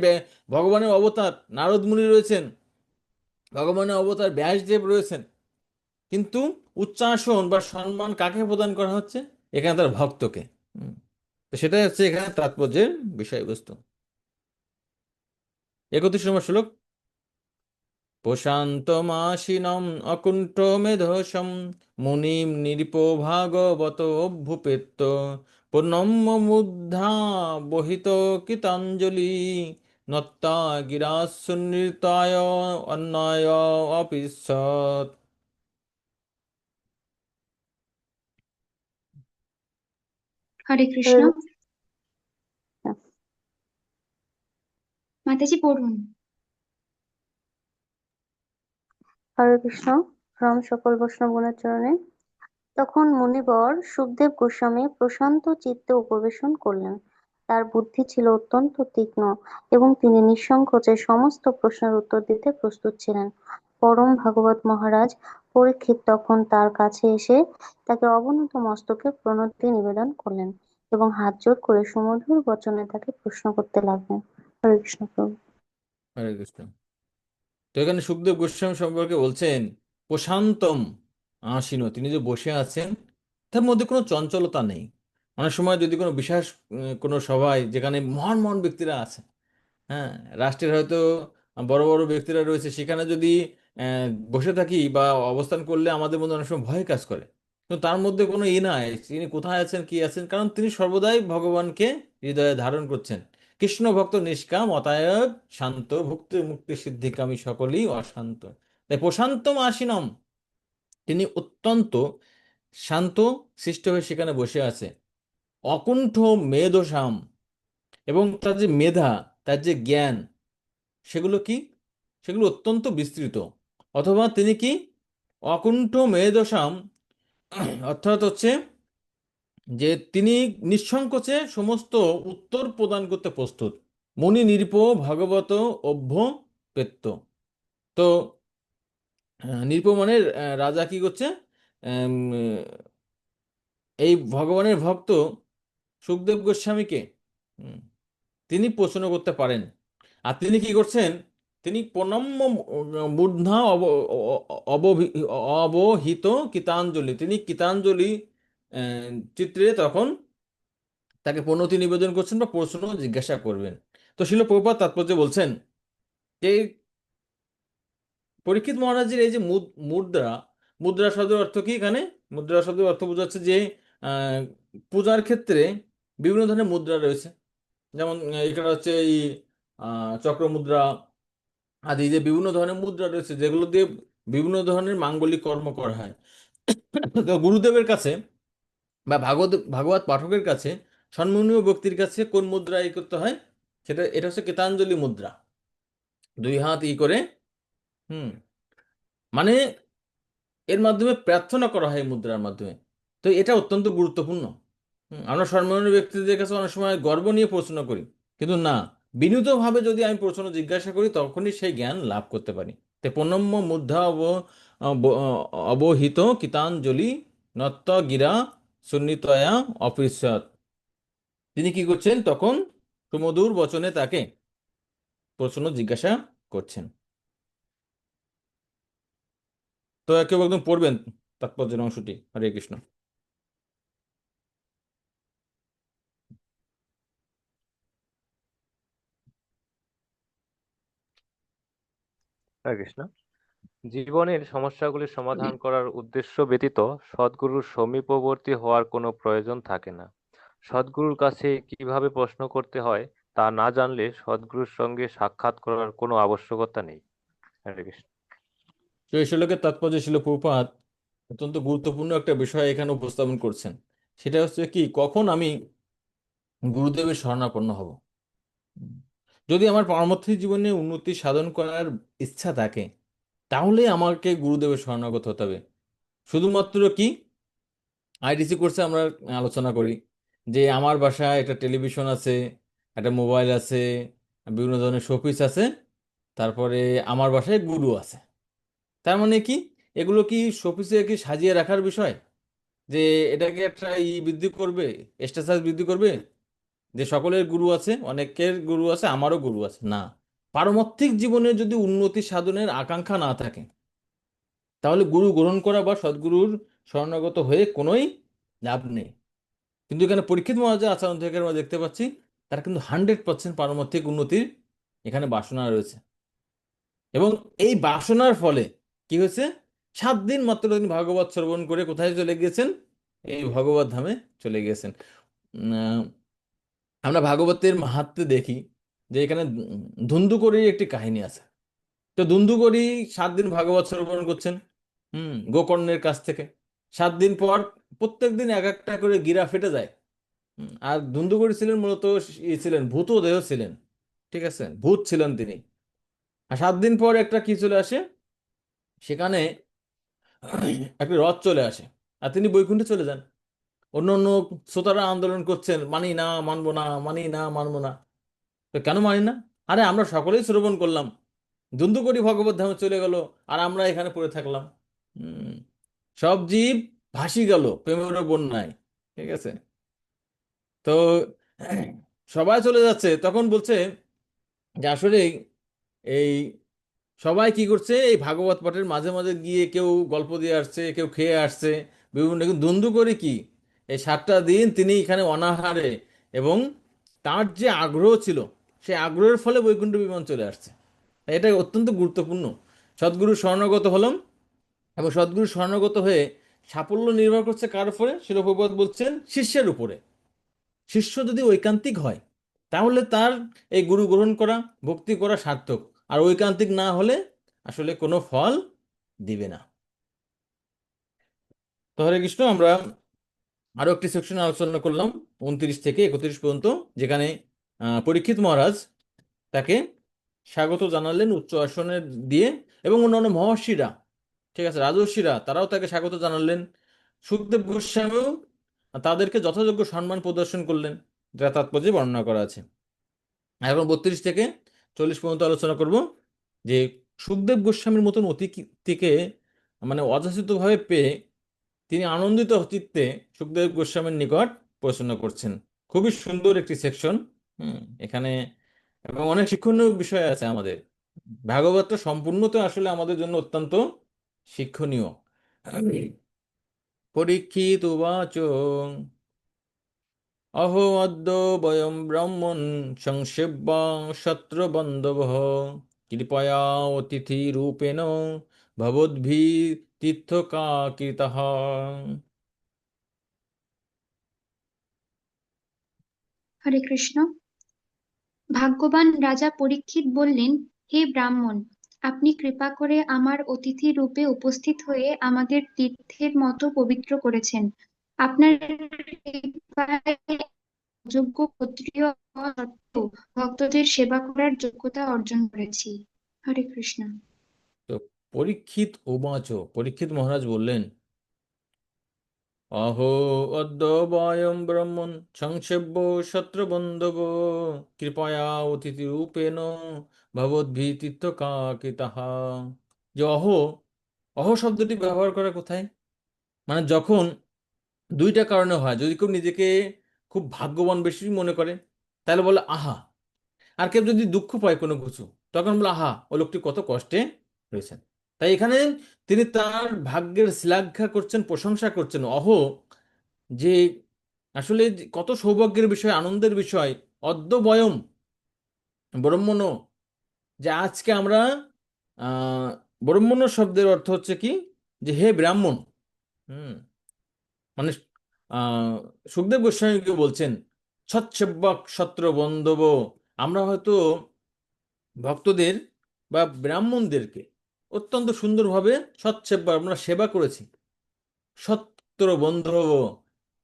ভগবানের অবতার নারদ মুনি রয়েছেন, ভগবানের অবতার ব্যাসদেব রয়েছেন, কিন্তু উচ্চাসন বা সম্মান কাকে প্রদান করা হচ্ছে? এখানে তার ভক্তকে। হুম, তো সেটাই হচ্ছে এখানে তাৎপর্যের বিষয়বস্তু। 31 নম্বর শ্লোক। প্রশান্তমাসীনম অকুণ্ঠ মেধসম মুনিম নিরিপো ভাগবত অভ্যুপেত্য পূর্ণম্য মুদ্ধা বহিত কৃতাঞ্জলি নত্তা গিরাসুনৃতায় অন্যায় অপিচ্ছৎ। হরে কৃষ্ণ। হরে মাতাজি পড়ুন। হরে কৃষ্ণ। প্রণাম সকল বৈষ্ণবগণের চরণে। তখন মুনিবর সুখদেব গোস্বামী প্রশান্ত চিত্তে উপবেশন করলেন। তার বুদ্ধি ছিল অত্যন্ত তীক্ষ্ণ এবং তিনি নিঃসংকোচে সমস্ত প্রশ্নের উত্তর দিতে প্রস্তুত ছিলেন। পরম ভাগবত মহারাজ পরীক্ষিত তখন তার কাছে এসে তাকে অবনত মস্তকে প্রণতি নিবেদন করলেন এবং হাত জোড় করে সুমধুর বচনে তাকে প্রশ্ন করতে লাগলেন। হরে কৃষ্ণ প্রভু। হরে কৃষ্ণ। তো এখানে সুখদেব গোস্বামী সম্পর্কে বলছেন প্রশান্তম আসীন, তিনি যে বসে আছেন তার মধ্যে কোনো চঞ্চলতা নেই। অনেক সময় যদি কোনো বিশেষ কোনো সভায় যেখানে মহান মহান ব্যক্তিরা আছে, হ্যাঁ, রাষ্ট্রের হয়তো বড় বড় ব্যক্তিরা রয়েছে, সেখানে যদি বসে থাকি বা অবস্থান করলে আমাদের মধ্যে অনেক সময় ভয় কাজ করে। কিন্তু তার মধ্যে কোনো নাই, তিনি কোথায় আছেন কি আছেন, কারণ তিনি সর্বদাই ভগবানকে হৃদয়ে ধারণ করছেন। কৃষ্ণ ভক্ত নিষ্কাম অতএব শান্ত, ভুক্তি মুক্তি সিদ্ধিকামী সকলেই অশান্ত। তাই প্রশান্তম আসীনম, তিনি অত্যন্ত শান্ত সৃষ্ট হয়ে সেখানে বসে আছে। অকুণ্ঠ মেধসাম, এবং তার যে মেধা, তার যে জ্ঞান, সেগুলো কি, সেগুলো অত্যন্ত বিস্তৃত। অথবা তিনি কি অকুণ্ঠ মেধসাম, অর্থাৎ হচ্ছে যে তিনি নিঃসংকোচে সমস্ত উত্তর প্রদান করতে প্রস্তুত। মুনি নিরীপ ভাগবত অভ্যপেত্য। তো নিরীপ মানে রাজা কি করছে, আম, এই ভগবানের ভক্ত সুখদেব গোস্বামীকে হুম, তিনি প্রশ্ন করতে পারেন। আর তিনি কি করছেন, তিনি প্রণম্য মূর্ধা অবহি- অবহিত কৃতাঞ্জলি, তিনি কৃতাঞ্জলি চিত্রে তখন তাকে প্রণতি নিবেদন করছেন বা প্রশ্ন জিজ্ঞাসা করবেন। তো শিল প্রভুপাদ তাৎপর্য বলছেন যে পরীক্ষিত মহারাজের এই যে মুদ্রা, মুদ্রা শব্দের অর্থ কি? এখানে মুদ্রা শব্দের অর্থ বোঝাচ্ছে যে পূজার ক্ষেত্রে বিভিন্ন ধরনের মুদ্রা রয়েছে, যেমন এখানে হচ্ছে এই চক্র মুদ্রা আদি, যে বিভিন্ন ধরনের মুদ্রা রয়েছে যেগুলো দিয়ে বিভিন্ন ধরনের মাঙ্গলিক কর্ম করা হয়। তো গুরুদেবের কাছে বা ভাগবত পাঠকের কাছে, সম্মানীয় ব্যক্তির কাছে কোন মুদ্রা করতে হয়, এটা হচ্ছে কীতাঞ্জলি মুদ্রা। দুই হাত করে, হুম, মানে এর মাধ্যমে প্রার্থনা করা হয় এই মুদ্রার মাধ্যমে। তো এটা অত্যন্ত গুরুত্বপূর্ণ। আমরা সম্মানীয় ব্যক্তিদের কাছে অনেক সময় গর্ব নিয়ে প্রশ্ন করি, কিন্তু না, বিনীতভাবে যদি আমি প্রশ্ন জিজ্ঞাসা করি তখনই সেই জ্ঞান লাভ করতে পারি। তে প্রণম্য মুদ্রা অবহিত কীতাঞ্জলি নত্য গিরা সুন্নিতয়া অপৃচ্ছাত। তিনি কি করছেন তখন? সুমধুর বচনে তাকে প্রশ্ন জিজ্ঞাসা করছেন। তো কেউ একদম পড়বেন তাৎপর্যের অংশটি। হরে কৃষ্ণ। হরে কৃষ্ণ। জীবনের সমস্যাগুলির সমাধান করার উদ্দেশ্য ব্যতীত সদ্গুরুর সমীপবর্তী হওয়ার কোনো প্রয়োজন থাকে না। সদ্গুরুর কাছে কিভাবে প্রশ্ন করতে হয় তা না জানলে সদ্গুরুর সঙ্গে সাক্ষাৎ করার কোনো আবশ্যকতা নেই। হরে কৃষ্ণ। তো এই শ্লোকের তাৎপর্য ছিল প্রভুপাদ অত্যন্ত গুরুত্বপূর্ণ একটা বিষয় এখানে উপস্থাপন করছেন। সেটা হচ্ছে কি, কখন আমি গুরুদেবের শরণাপন্ন হব। যদি আমার পারমার্থিক জীবনে উন্নতি সাধন করার ইচ্ছা থাকে, তাহলে আমাকে গুরুদেবের শরণাগত হতে হবে। শুধুমাত্র কি, আইডিসি কোর্সে আমরা আলোচনা করি যে আমার বাসায় একটা টেলিভিশন আছে, একটা মোবাইল আছে, বিভিন্ন ধরনের শোপিস আছে, তারপরে আমার বাসায় গুরু আছে। তার মানে কি, এগুলো কি শোপিসে কি সাজিয়ে রাখার বিষয়, যে এটাকে একটা বৃদ্ধি করবে, স্ট্যাটাস বৃদ্ধি করবে, যে সকলের গুরু আছে, অনেকের গুরু আছে, আমারও গুরু আছে? না। পারমার্থিক জীবনে যদি উন্নতি সাধনের আকাঙ্ক্ষা না থাকে, তাহলে গুরু গ্রহণ করা বা সদ্গুরুর শরণাগত হয়ে কোনোই লাভ নেই। কিন্তু এখানে পরীক্ষিত মহারাজের আচরণ থেকে আমরা দেখতে পাচ্ছি তার কিন্তু 100% পারমার্থিক উন্নতির এখানে বাসনা রয়েছে। এবং এই বাসনার ফলে কি হয়েছে, 7 দিন মাত্র তিনি ভাগবত শ্রবণ করে কোথায় চলে গিয়েছেন? এই ভগবত ধামে চলে গিয়েছেন। আহ, আমরা ভাগবতের মাহাত্ম্যে দেখি যে এখানে ধুন্ধুকরির একটি কাহিনী আছে। তো ধুন্ধুকরি 7 দিন ভাগবত শ্রবণ করছেন, গোকর্ণের কাছ থেকে। 7 দিন পর প্রত্যেকদিন এক একটা করে গিরা ফেটে যায়। আর ধুন্ধুকরি ছিলেন মূলত ছিলেন ভূত দেহ ছিলেন, ঠিক আছে, ভূত ছিলেন তিনি। আর 7 দিন পর একটা কি চলে আসে, সেখানে একটা রথ চলে আসে, আর তিনি বৈকুণ্ঠে চলে যান। অন্য অন্য শ্রোতারা আন্দোলন করছেন, মানি না, মানবো না, মানি না, মানবো না। তো কেন মানি না? আরে আমরা সকলেই শ্রবণ করলাম, ধুন্ধুকরি ভগবত ধামে চলে গেল, আর আমরা এখানে পড়ে থাকলাম। হম সব জীব ভাসি গেল প্রেমের বন্যায়, ঠিক আছে। তো সবাই চলে যাচ্ছে, তখন বলছে যে আসলে এই সবাই কি করছে, এই ভাগবত পাঠের মাঝে মাঝে গিয়ে কেউ গল্প দিয়ে আসছে, কেউ খেয়ে আসছে বিভিন্ন, কিন্তু দ্বন্দ্ব করে কি, এই 7টা দিন তিনি এখানে অনাহারে, এবং তার যে আগ্রহ ছিল, সেই আগ্রহের ফলে বৈকুণ্ঠ বিমান চলে আসছে। তাই এটা অত্যন্ত গুরুত্বপূর্ণ। সদ্গুরু শরণাগত হলাম, এবং সদ্গুরু শরণাগত হয়ে সাফল্য নির্ভর করছে কার উপরে? শিল প্রভুপাদ বলছেন শিষ্যের উপরে। শিষ্য যদি ঐকান্তিক হয়, তাহলে তার এই গুরু গ্রহণ করা, ভক্তি করা সার্থক। আর ঐকান্তিক না হলে আসলে কোনো ফল দিবে না। তো হরে কৃষ্ণ, আমরা আরো একটি সেকশন আলোচনা করলাম 29 থেকে 31 পর্যন্ত, যেখানে পরীক্ষিত মহারাজ তাকে স্বাগত জানালেন উচ্চ আসনে দিয়ে, এবং অন্যান্য মহর্ষিরা, ঠিক আছে, রাজর্ষিরা, তারাও তাকে স্বাগত জানালেন। সুখদেব গোস্বামীও তাদেরকে যথাযোগ্য সম্মান প্রদর্শন করলেন, যা তাৎপর্যে বর্ণনা করা আছে। এখন 32 থেকে 40 পর্যন্ত আলোচনা করব যে সুখদেব গোস্বামীর মতন অতিথিকে মানে অযাচিতভাবে পেয়ে তিনি আনন্দিত চিত্তে সুখদেব গোস্বামীর নিকট প্রশ্ন করছেন। খুবই সুন্দর একটি সেকশন। এখানে এবং অনেক শিক্ষণীয় বিষয় আছে আমাদের। ভাগবতটা সম্পূর্ণ তো আসলে আমাদের জন্য অত্যন্ত শিক্ষণীয়। পরীক্ষিত উবাচ অহো অদ্য বয়ম ব্রাহ্মণ সংসেব্য শত্রুবন্ধবঃ কৃপয়া অতিথি রূপেণ ভবদ্ভি তীর্থকাকৃতः। হরে কৃষ্ণ। ভাগ্যবান রাজা পরীক্ষিত বললেন, হে ব্রাহ্মণ, আপনি কৃপা করে আমার অতিথি রূপে উপস্থিত হয়ে আমাদের তীর্থের মতো পবিত্র করেছেন। আপনার কৃপায় যোগ্য ক্ষত্রিয় হওয়া সত্ত্বেও ভক্তদের সেবা করার যোগ্যতা অর্জন করেছি। হরে কৃষ্ণ। তো পরীক্ষিত উবাচ, পরীক্ষিত মহারাজ বললেন, অহো অদ্য বয়ম ব্রহ্মণ সংসেব্য শত্রুবন্ধব কৃপয়া অতিথি রূপেণ ভবদ্ভীতিত্ব কাকিতাহা। যে অহো, অহো শব্দটি ব্যবহার করা কোথায়? মানে যখন দুইটা কারণে হয়, যদি কেউ নিজেকে খুব ভাগ্যবান বেশি মনে করে তাহলে বলে আহা, আর কেউ যদি দুঃখ পায় কোনো কিছু তখন বলে আহা, ও লোকটি কত কষ্টে রয়েছেন। তাই এখানে তিনি তার ভাগ্যের শ্লাঘা করছেন, প্রশংসা করছেন। অহো, যে আসলে যে কত সৌভাগ্যের বিষয়, আনন্দের বিষয়। অদ্য বয়ম ব্রহ্মণ, যে আজকে আমরা আহ ব্রহ্মণ শব্দের অর্থ হচ্ছে কি, যে হে ব্রাহ্মণ। হুম, মানে আহ সুখদেব গোস্বামীকে বলছেন, সৎসেবক সত্র বন্ধব। আমরা হয়তো ভক্তদের বা ব্রাহ্মণদেরকে অত্যন্ত সুন্দরভাবে সৎসেবা আমরা সেবা করেছি, সত্র বন্ধব।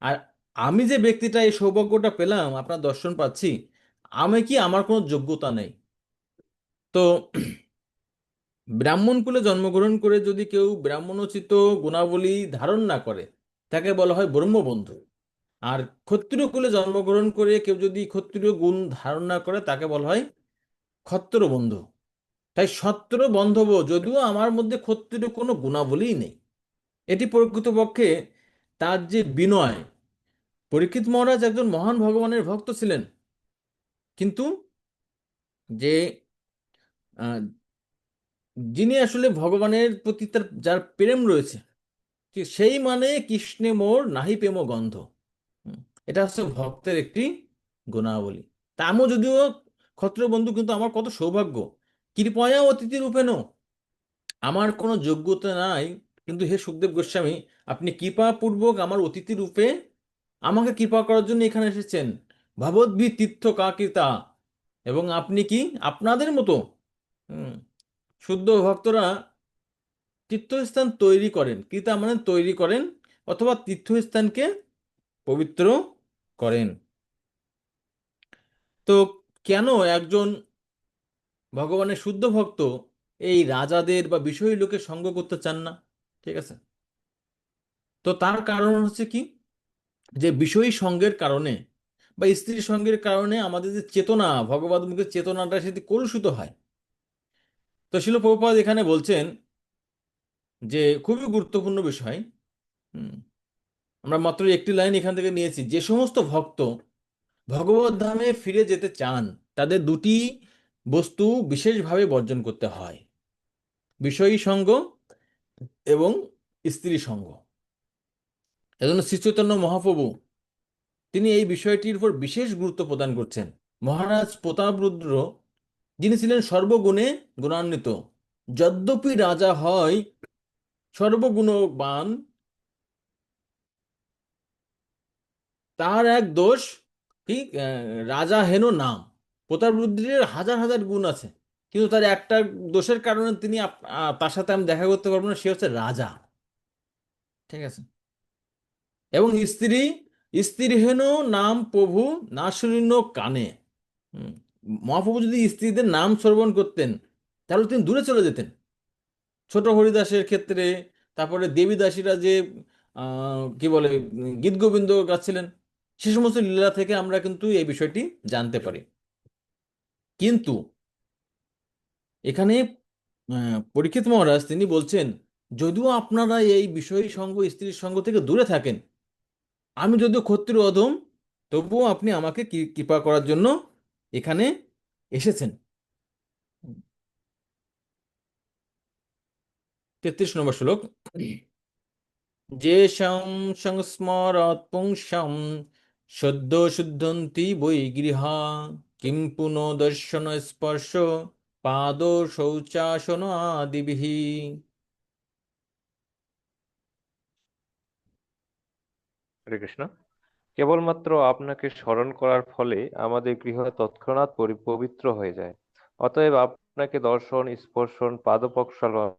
আর আমি যে ব্যক্তিটা এই সৌভাগ্যটা পেলাম, আপনার দর্শন পাচ্ছি, আমি কি, আমার কোনো যোগ্যতা নেই। তো ব্রাহ্মণ কুলে জন্মগ্রহণ করে যদি কেউ ব্রাহ্মণোচিত গুণাবলী ধারণ না করে, তাকে বলা হয় ব্রহ্মবন্ধু। আর ক্ষত্রিয় কুলে জন্মগ্রহণ করে কেউ যদি ক্ষত্রিয় গুণ ধারণ না করে, তাকে বলা হয় ক্ষত্র বন্ধু। তাই সত্র বন্ধব, যদিও আমার মধ্যে ক্ষত্রিয় কোনো গুণাবলীই নেই। এটি প্রকৃতপক্ষে তার যে বিনয়। পরীক্ষিত মহারাজ একজন মহান ভগবানের ভক্ত ছিলেন, কিন্তু যে আহ, যিনি আসলে ভগবানের প্রতি তার যার প্রেম রয়েছে, ঠিক সেই মানে কৃষ্ণে মোর নাহি প্রেম গন্ধ। হুম, এটা হচ্ছে ভক্তের একটি গুণাবলী। তা আমিও যদিও ক্ষত্রিয় বন্ধু, কিন্তু আমার কত সৌভাগ্য। কৃপয়া অতিথি রূপেণ, আমার কোনো যোগ্যতা নাই, কিন্তু হে সুখদেব গোস্বামী, আপনি কৃপাপূর্বক আমার অতিথি রূপে আমাকে কৃপা করার জন্য এখানে এসেছেন। ভবদ্ভি তীর্থ কাকিতা, এবং আপনি কি আপনাদের মতো হুম, শুদ্ধ ভক্তরা তীর্থস্থান তৈরি করেন। কৃতা মানে তৈরি করেন, অথবা তীর্থস্থানকে পবিত্র করেন। তো কেন একজন ভগবানের শুদ্ধ ভক্ত এই রাজাদের বা বিষয়ী লোকের সঙ্গ করতে চান না? ঠিক আছে, তো তার কারণ হচ্ছে কি, যে বিষয়ী সঙ্গের কারণে বা স্ত্রী সঙ্গের কারণে আমাদের যে চেতনা, ভগবত মুখের চেতনাটা সেটি কলুষিত হয়। তো শিল প্রভুপাদ এখানে বলছেন যে খুবই গুরুত্বপূর্ণ বিষয়। হুম, আমরা মাত্র একটি লাইন এখান থেকে নিয়েছি, যে সমস্ত ভক্ত ভগবত ধামে ফিরে যেতে চান, তাদের দুটি বস্তু বিশেষভাবে বর্জন করতে হয়: বিষয়ী সঙ্গ এবং স্ত্রী সঙ্গ। এজন্য শ্রী চৈতন্য মহাপ্রভু তিনি এই বিষয়টির উপর বিশেষ গুরুত্ব প্রদান করছেন। মহারাজ প্রতাপরুদ্র, যিনি ছিলেন সর্বগুণে গুণান্বিত, যদ্যপি রাজা হয় সর্বগুণবান, তার এক দোষ কি, রাজা হেন নাম। প্রতাপরুদ্রের হাজার হাজার গুণ আছে, কিন্তু তার একটা দোষের কারণে তিনি তার সাথে আমি দেখা করতে পারবো না, সে হচ্ছে রাজা। ঠিক আছে, এবং স্ত্রী, স্ত্রীহেন নাম প্রভু না শুনিন কানে। হুম, মহাপ্রভু যদি স্ত্রীদের নাম শ্রবণ করতেন, তাহলে তিনি দূরে চলে যেতেন। ছোট হরিদাসের ক্ষেত্রে, তারপরে দেবীদাসীরা যে কি বলে গীত গোবিন্দ গাচ্ছিলেন, সে সমস্ত লীলা থেকে আমরা কিন্তু এই বিষয়টি জানতে পারি। কিন্তু এখানে পরীক্ষিত মহারাজ তিনি বলছেন, যদিও আপনারা এই বিষয়ী সঙ্গ, স্ত্রীর সঙ্গ থেকে দূরে থাকেন, আমি যদিও ক্ষত্রিয় অধম, তবুও আপনি আমাকে কৃপা করার জন্য এখানে এসেছেন। 33 নম্বর শ্লোক। যেষাং সংস্মরৎ পুংসাং সদ্য শুদ্ধন্তি বৈ গৃহা কিং পুনঃ স্পর্শ পাদ শৌচাসন আদিভিঃ। হরে কৃষ্ণ। কেবলমাত্র আপনাকে স্মরণ করার ফলে আমাদের গৃহ তৎক্ষণাৎ পবিত্র হয়ে যায়। অতএব আপনাকে দর্শন, স্পর্শন, পাদপ্রক্ষালন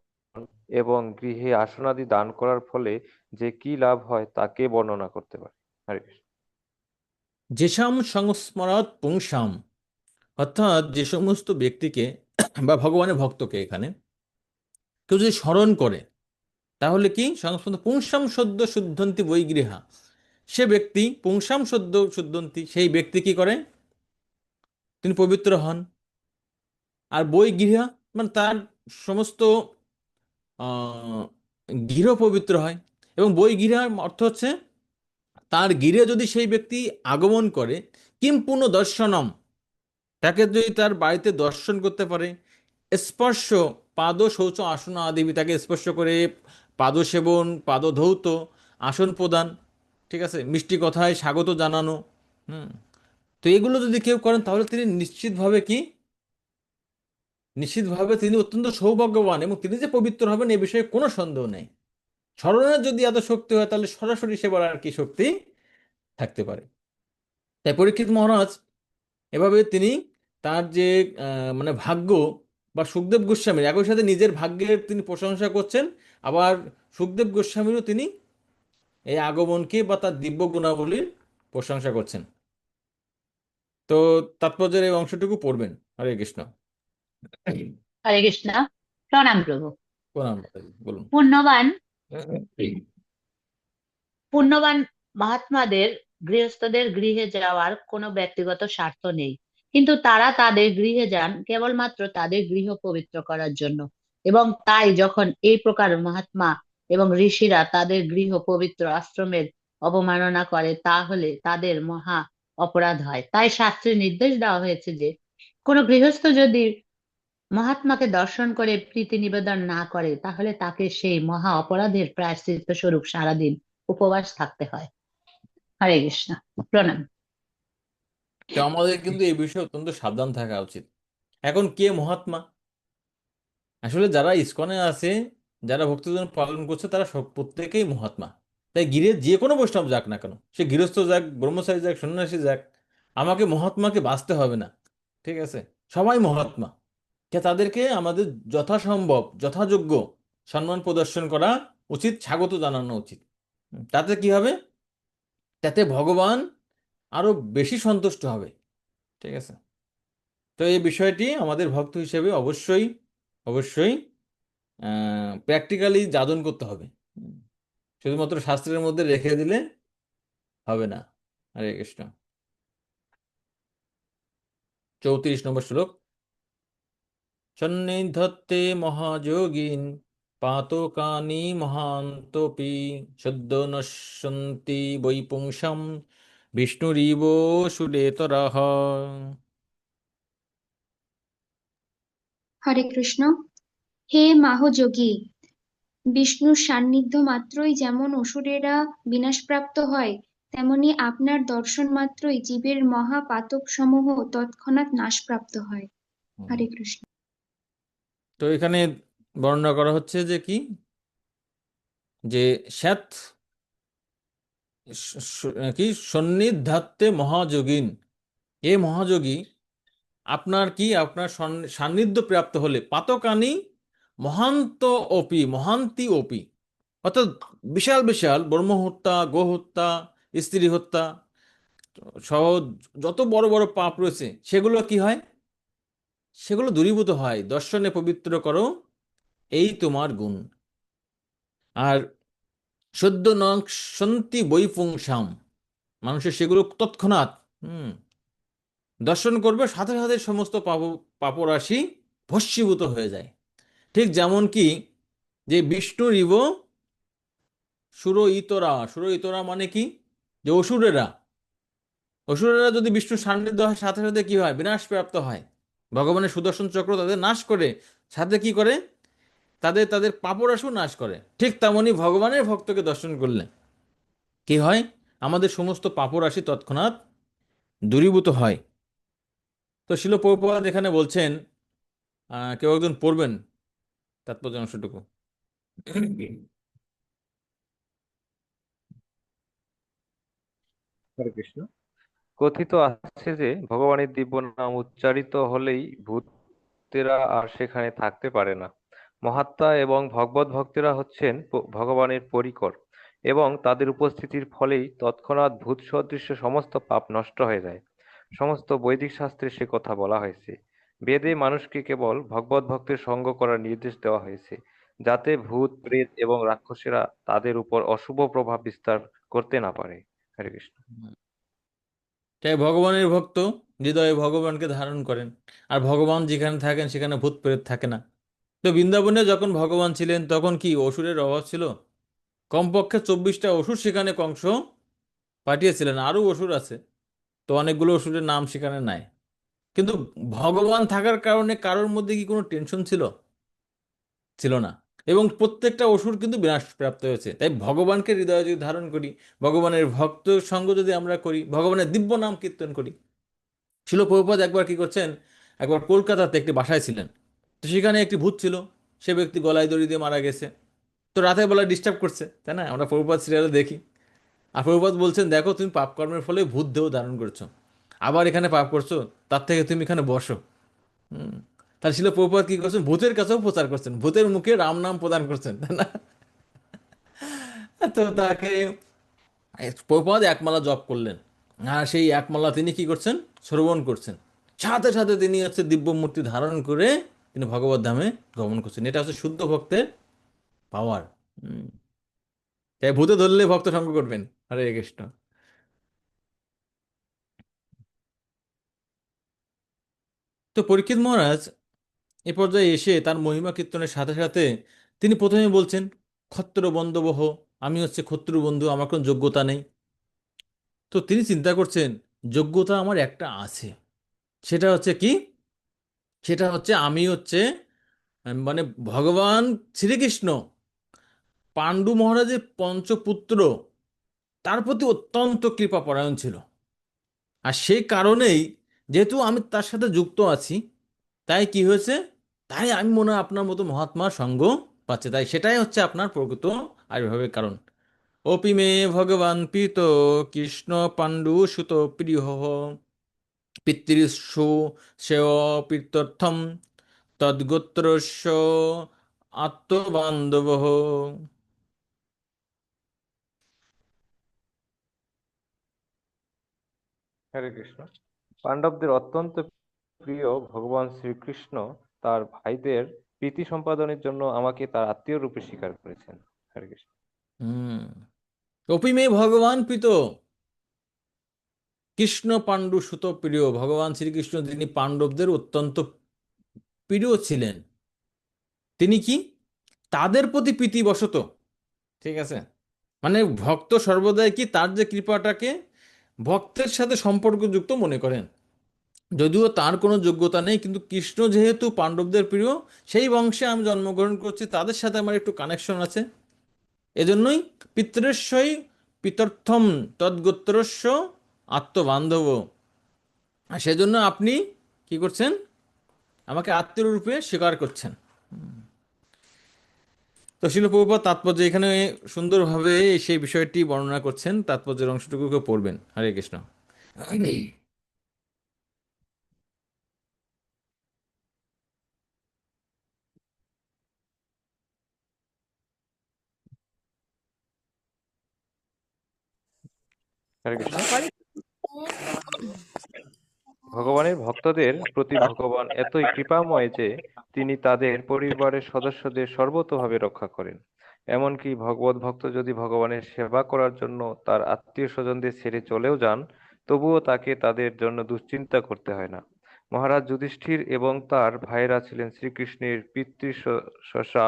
এবং গৃহে আসনাদি দান করার ফলে যে কি লাভ হয় তাকে বর্ণনা করতে পারে। হরে কৃষ্ণ। যেসাম সংস্মরৎ পুংসাম, অর্থাৎ যে সমস্ত ব্যক্তিকে বা ভগবানের ভক্তকে এখানে কেউ যদি স্মরণ করে, তাহলে কি সংস্কৃত পুংসাম সদ্য শুদ্ধন্তি বৈগৃহা, সে ব্যক্তি পুংসাম সদ্য শুদ্ধন্তি, সেই ব্যক্তি কি করে, তিনি পবিত্র হন। আর বৈগৃহা মানে তার সমস্ত আহ, গৃহ পবিত্র হয়। এবং বৈগৃহার অর্থ হচ্ছে তার গৃহে যদি সেই ব্যক্তি আগমন করে, কিম পুনঃ দর্শনম, তাকে যদি তার বাড়িতে দর্শন করতে পারে, স্পর্শ পাদ শৌচ আসন আদি, তাকে স্পর্শ করে পাদ সেবন, পাদ ধৌত, আসন প্রদান, ঠিক আছে, মিষ্টি কথায় স্বাগত জানানো, হুম, তো এগুলো যদি কেউ করেন তাহলে তিনি নিশ্চিতভাবে কি, নিশ্চিতভাবে তিনি অত্যন্ত সৌভাগ্যবান, এবং তিনি যে পবিত্র হবেন এ বিষয়ে কোনো সন্দেহ নেই। স্মরণের যদি এত শক্তি হয় তাহলে সরাসরি সেবার আর কি শক্তি থাকতে পারে। তাই পরীক্ষিত মহারাজ এভাবে তিনি তার যে মানে ভাগ্য, বা সুখদেব গোস্বামীর একই সাথে নিজের ভাগ্যের তিনি প্রশংসা করছেন, আবার সুখদেব গোস্বামীরও তিনি এই আগমনকে বা তার দিব্য গুণাবলীর প্রশংসা করছেন। তো তাৎপর্যের এই অংশটুকু পড়বেন। হরে কৃষ্ণ। হরে কৃষ্ণ। প্রণাম প্রভু। প্রণাম মাতাজি, বলুন। পুণ্যবান পুণ্যবান মহাত্মাদের গৃহস্থদের গৃহে যাওয়ার কোনো ব্যক্তিগত স্বার্থ নেই, কিন্তু তারা তাদের গৃহে যান কেবলমাত্র তাদের গৃহ পবিত্র করার জন্য। এবং তাই যখন এই প্রকার মহাত্মা এবং ঋষিরা তাদের গৃহ পবিত্র আশ্রমের অবমাননা করে, তাহলে তাদের মহা অপরাধ হয়। তাই শাস্ত্রে নির্দেশ দেওয়া হয়েছে যে কোনো গৃহস্থ যদি মহাত্মাকে দর্শন করে প্রীতি নিবেদন না করে, তাহলে তাকে সেই মহা অপরাধের প্রায়শ্চিত্ত স্বরূপ সারাদিন উপবাস থাকতে হয়। হরে কৃষ্ণ। প্রণাম। তো আমাদের কিন্তু এই বিষয়ে অত্যন্ত সাবধান থাকা উচিত। এখন কে মহাত্মা? আসলে যারা ইসকনে আছে, যারা ভক্তিজন পালন করছে, তারা সব প্রত্যেকেই মহাত্মা। তাই গিরে যে কোনো বৈষ্ণব যাক না কেন, সে গৃহস্থ যাক, ব্রহ্মচারী যাক, সন্ন্যাসী যাক, আমাকে মহাত্মাকে বাঁচতে হবে না, ঠিক আছে, সবাই মহাত্মা। কে তাদেরকে আমাদের যথাসম্ভব যথাযোগ্য সম্মান প্রদর্শন করা উচিত, স্বাগত জানানো উচিত। তাতে কি হবে, তাতে ভগবান আরো বেশি সন্তুষ্ট হবে, ঠিক আছে। তো এই বিষয়টি আমাদের ভক্ত হিসেবে অবশ্যই অবশ্যই প্র্যাকটিক্যালি যাদন করতে হবে। হুম, শুধুমাত্র শাস্ত্রের মধ্যে রেখে দিলে হবে না। হরে কৃষ্ণ। 34 নম্বর শ্লোক। সন্নিধত্তে মহাযোগিন পাতকানি মহান্তপি সদ্য নশ্যন্তি বৈপুংসাম বিষ্ণুরিব সুরেতরাহ। হরে কৃষ্ণ। হে মাহযোগী, বিষ্ণুর সান্নিধ্য মাত্রই যেমন অসুরেরা বিনাশপ্রাপ্ত হয়, তেমনি আপনার দর্শন মাত্রই জীবের মহাপাতক সমূহ তৎক্ষণাৎ নাশপ্রাপ্ত হয়। হুম। হরে কৃষ্ণ। তো এখানে বর্ণনা করা হচ্ছে যে কি, যে শ্বেত কি সন্নিধাত্তে মহাযোগিন, এ মহাযোগী আপনার কি, আপনার সান্নিধ্য প্রাপ্ত হলে পাতকানি মহান্ত অপি মহান্তি অপি, অর্থাৎ বিশাল বিশাল ব্রহ্ম হত্যা, গো হত্যা, স্ত্রী হত্যা সহ যত বড় বড় পাপ রয়েছে সেগুলো কি হয়, সেগুলো দূরীভূত হয়। দর্শনে পবিত্র করো, এই তোমার গুণ। আর সদ্য নক্সন্তি বৈপুংসাম, মানুষের সেগুলো তৎক্ষণাৎ দর্শন করবে, সাথে সাথে সমস্ত পাপরাশি ভস্মীভূত হয়ে যায়। ঠিক যেমন কি, যে বিষ্ণুর ইব সুর ইতরা, সুর ইতরা মানে কি, যে অসুরেরা, অসুরেরা যদি বিষ্ণুর সান্নিধ্য হয় সাথে সাথে কি হয়, বিনাশ প্রাপ্ত হয়। ভগবানের সুদর্শন চক্র তাদের নাশ করে, সাথে কি করে, তাদের তাদের পাপরাশিও নাশ করে। ঠিক তেমনি ভগবানের ভক্তকে দর্শন করলে কি হয়, আমাদের সমস্ত পাপরাশি তৎক্ষণাৎ দূরীভূত হয়। তো শিল প্রভুপাদ এখানে বলছেন, কেউ একজন পড়বেন তাৎপর্য অংশটুকু। হরে কৃষ্ণ। কথিত আছে যে ভগবানের দিব্য নাম উচ্চারিত হলেই ভূতেরা আর সেখানে থাকতে পারে না। মহাত্মা এবং ভগবত ভক্তেরা হচ্ছেন ভগবানের পরিকর, এবং তাদের উপস্থিতির ফলেই তৎক্ষণাৎ ভূত সদৃশ্য সমস্ত পাপ নষ্ট হয়ে যায়। সমস্ত বৈদিক শাস্ত্রে সে কথা বলা হয়েছে। বেদে মানুষকে কেবল ভগবত ভক্তের সঙ্গ করার নির্দেশ দেওয়া হয়েছে, যাতে ভূত প্রেত এবং রাক্ষসেরা তাদের উপর অশুভ প্রভাব বিস্তার করতে না পারে। হরে কৃষ্ণ। তাই ভগবানের ভক্ত হৃদয়ে ভগবানকে ধারণ করেন, আর ভগবান যেখানে থাকেন সেখানে ভূত প্রেত থাকে না। তো বৃন্দাবনে যখন ভগবান ছিলেন তখন কি অসুরের অভাব ছিল? কমপক্ষে 24টা অসুর সেখানে কংস পাঠিয়েছিলেন, আরও অসুর আছে, তো অনেকগুলো অসুরের নাম সেখানে নাই। কিন্তু ভগবান থাকার কারণে কারোর মধ্যে কি কোনো টেনশন ছিল? ছিল না। এবং প্রত্যেকটা অসুর কিন্তু বিনাশ প্রাপ্ত হয়েছে। তাই ভগবানকে হৃদয়ে যদি ধারণ করি, ভগবানের ভক্ত সঙ্গ যদি আমরা করি, ভগবানের দিব্য নাম কীর্তন করি। শিল প্রভুপাদ একবার কি করছেন, একবার কলকাতাতে একটি বাসায় ছিলেন। তো সেখানে একটি ভূত ছিল, সে ব্যক্তি গলায় দড়ি দিয়ে মারা গেছে। তো রাতের বেলা ডিস্টার্ব করছে, তাই না? আমরা প্রভুপাদ সিরিয়ালে দেখি। আর প্রভুপাদ বলছেন, দেখো তুমি পাপ কর্মের ফলে ভূত দেহ ধারণ করছো, আবার এখানে পাপ করছো, তার থেকে তুমি এখানে বসো। হুম। তাহলে শিল প্রভুপাদ কি করছেন, ভূতের কাছেও প্রচার করছেন, ভূতের মুখে রাম নাম প্রদান করছেন, তাই না? তো তাকে প্রভুপাদ একমালা জপ করলেন, আর সেই একমালা তিনি কি করছেন, শ্রবণ করছেন। সাথে সাথে তিনি হচ্ছে দিব্য মূর্তি ধারণ করে তিনি ভগবত ধামে গমন করছেন। এটা হচ্ছে শুদ্ধ ভক্তের পাওয়ার। তাই ভূতে ধরলে ভক্ত সঙ্গ করবেন। হরে কৃষ্ণ। তো পরীক্ষিত মহারাজ এ পর্যায়ে এসে তার মহিমা কীর্তনের সাথে সাথে তিনি প্রথমে বলছেন, ক্ষত্র বন্ধবহ, আমি হচ্ছে ক্ষত্র বন্ধু, আমার কোনো যোগ্যতা নেই। তো তিনি চিন্তা করছেন, যোগ্যতা আমার একটা আছে। সেটা হচ্ছে কি? সেটা হচ্ছে আমি হচ্ছে মানে ভগবান শ্রীকৃষ্ণ পাণ্ডু মহারাজের পঞ্চপুত্র, তার প্রতি অত্যন্ত কৃপাপরায়ণ ছিল। আর সেই কারণেই, যেহেতু আমি তার সাথে যুক্ত আছি, তাই কি হয়েছে, তাই আমি মনে হয় আপনার মতো মহাত্মার সঙ্গ পাচ্ছে। তাই সেটাই হচ্ছে আপনার প্রকৃত আবির্ভাবের কারণ। অপি মে ভগবান প্রীত কৃষ্ণ পাণ্ডু সুত প্রিয় পিতৃস্য সেয় প্রীত্যর্থম তদ্গোত্রস্য আত্মবান্ধব। হরে কৃষ্ণ। পাণ্ডবদের অত্যন্ত প্রিয় ভগবান শ্রীকৃষ্ণ তার ভাইদের প্রীতি সম্পাদনের জন্য আমাকে তার আত্মীয় রূপে স্বীকার করেছেন। হরে কৃষ্ণ। হুম। অপি মে ভগবান প্রীত কৃষ্ণ পাণ্ডু সুত প্রিয়, ভগবান শ্রীকৃষ্ণ তিনি পাণ্ডবদের অত্যন্ত প্রিয় ছিলেন। তিনি কি তাদের প্রতি প্রীতিবশত, ঠিক আছে, মানে ভক্ত সর্বদাই কি তার যে কৃপাটাকে ভক্তের সাথে সম্পর্কযুক্ত মনে করেন। যদিও তার কোনো যোগ্যতা নেই, কিন্তু কৃষ্ণ যেহেতু পাণ্ডবদের প্রিয়, সেই বংশে আমি জন্মগ্রহণ করছি, তাদের সাথে আমার একটু কানেকশন আছে, এজন্যই পিতৃস্বই পিতর্থম তদ্গোত্রস্য আত্মবান্ধব। আর সেজন্য আপনি কি করছেন, আমাকে আত্মীয় রূপে স্বীকার করছেন। তো শিল প্রভুপাদ তাৎপর্য এখানে সুন্দরভাবে সেই বিষয়টি বর্ণনা করছেন, তাৎপর্যের অংশটুকুকে পড়বেন। হরে কৃষ্ণ। হরে কৃষ্ণ। ভগবানের ভক্তদের প্রতি ভগবান এতই কৃপাময় যে তিনি তাদের পরিবারের সদস্যদের সর্বতোভাবে রক্ষা করেন। এমনকি ভগবত ভক্ত যদি ভগবানের সেবা করার জন্য তার আত্মীয় স্বজনদের ছেড়ে চলেও যান, তবুও তাকে তাদের জন্য দুশ্চিন্তা করতে হয় না। মহারাজ যুধিষ্ঠির এবং তার ভাইরা ছিলেন শ্রীকৃষ্ণের পিতৃশশা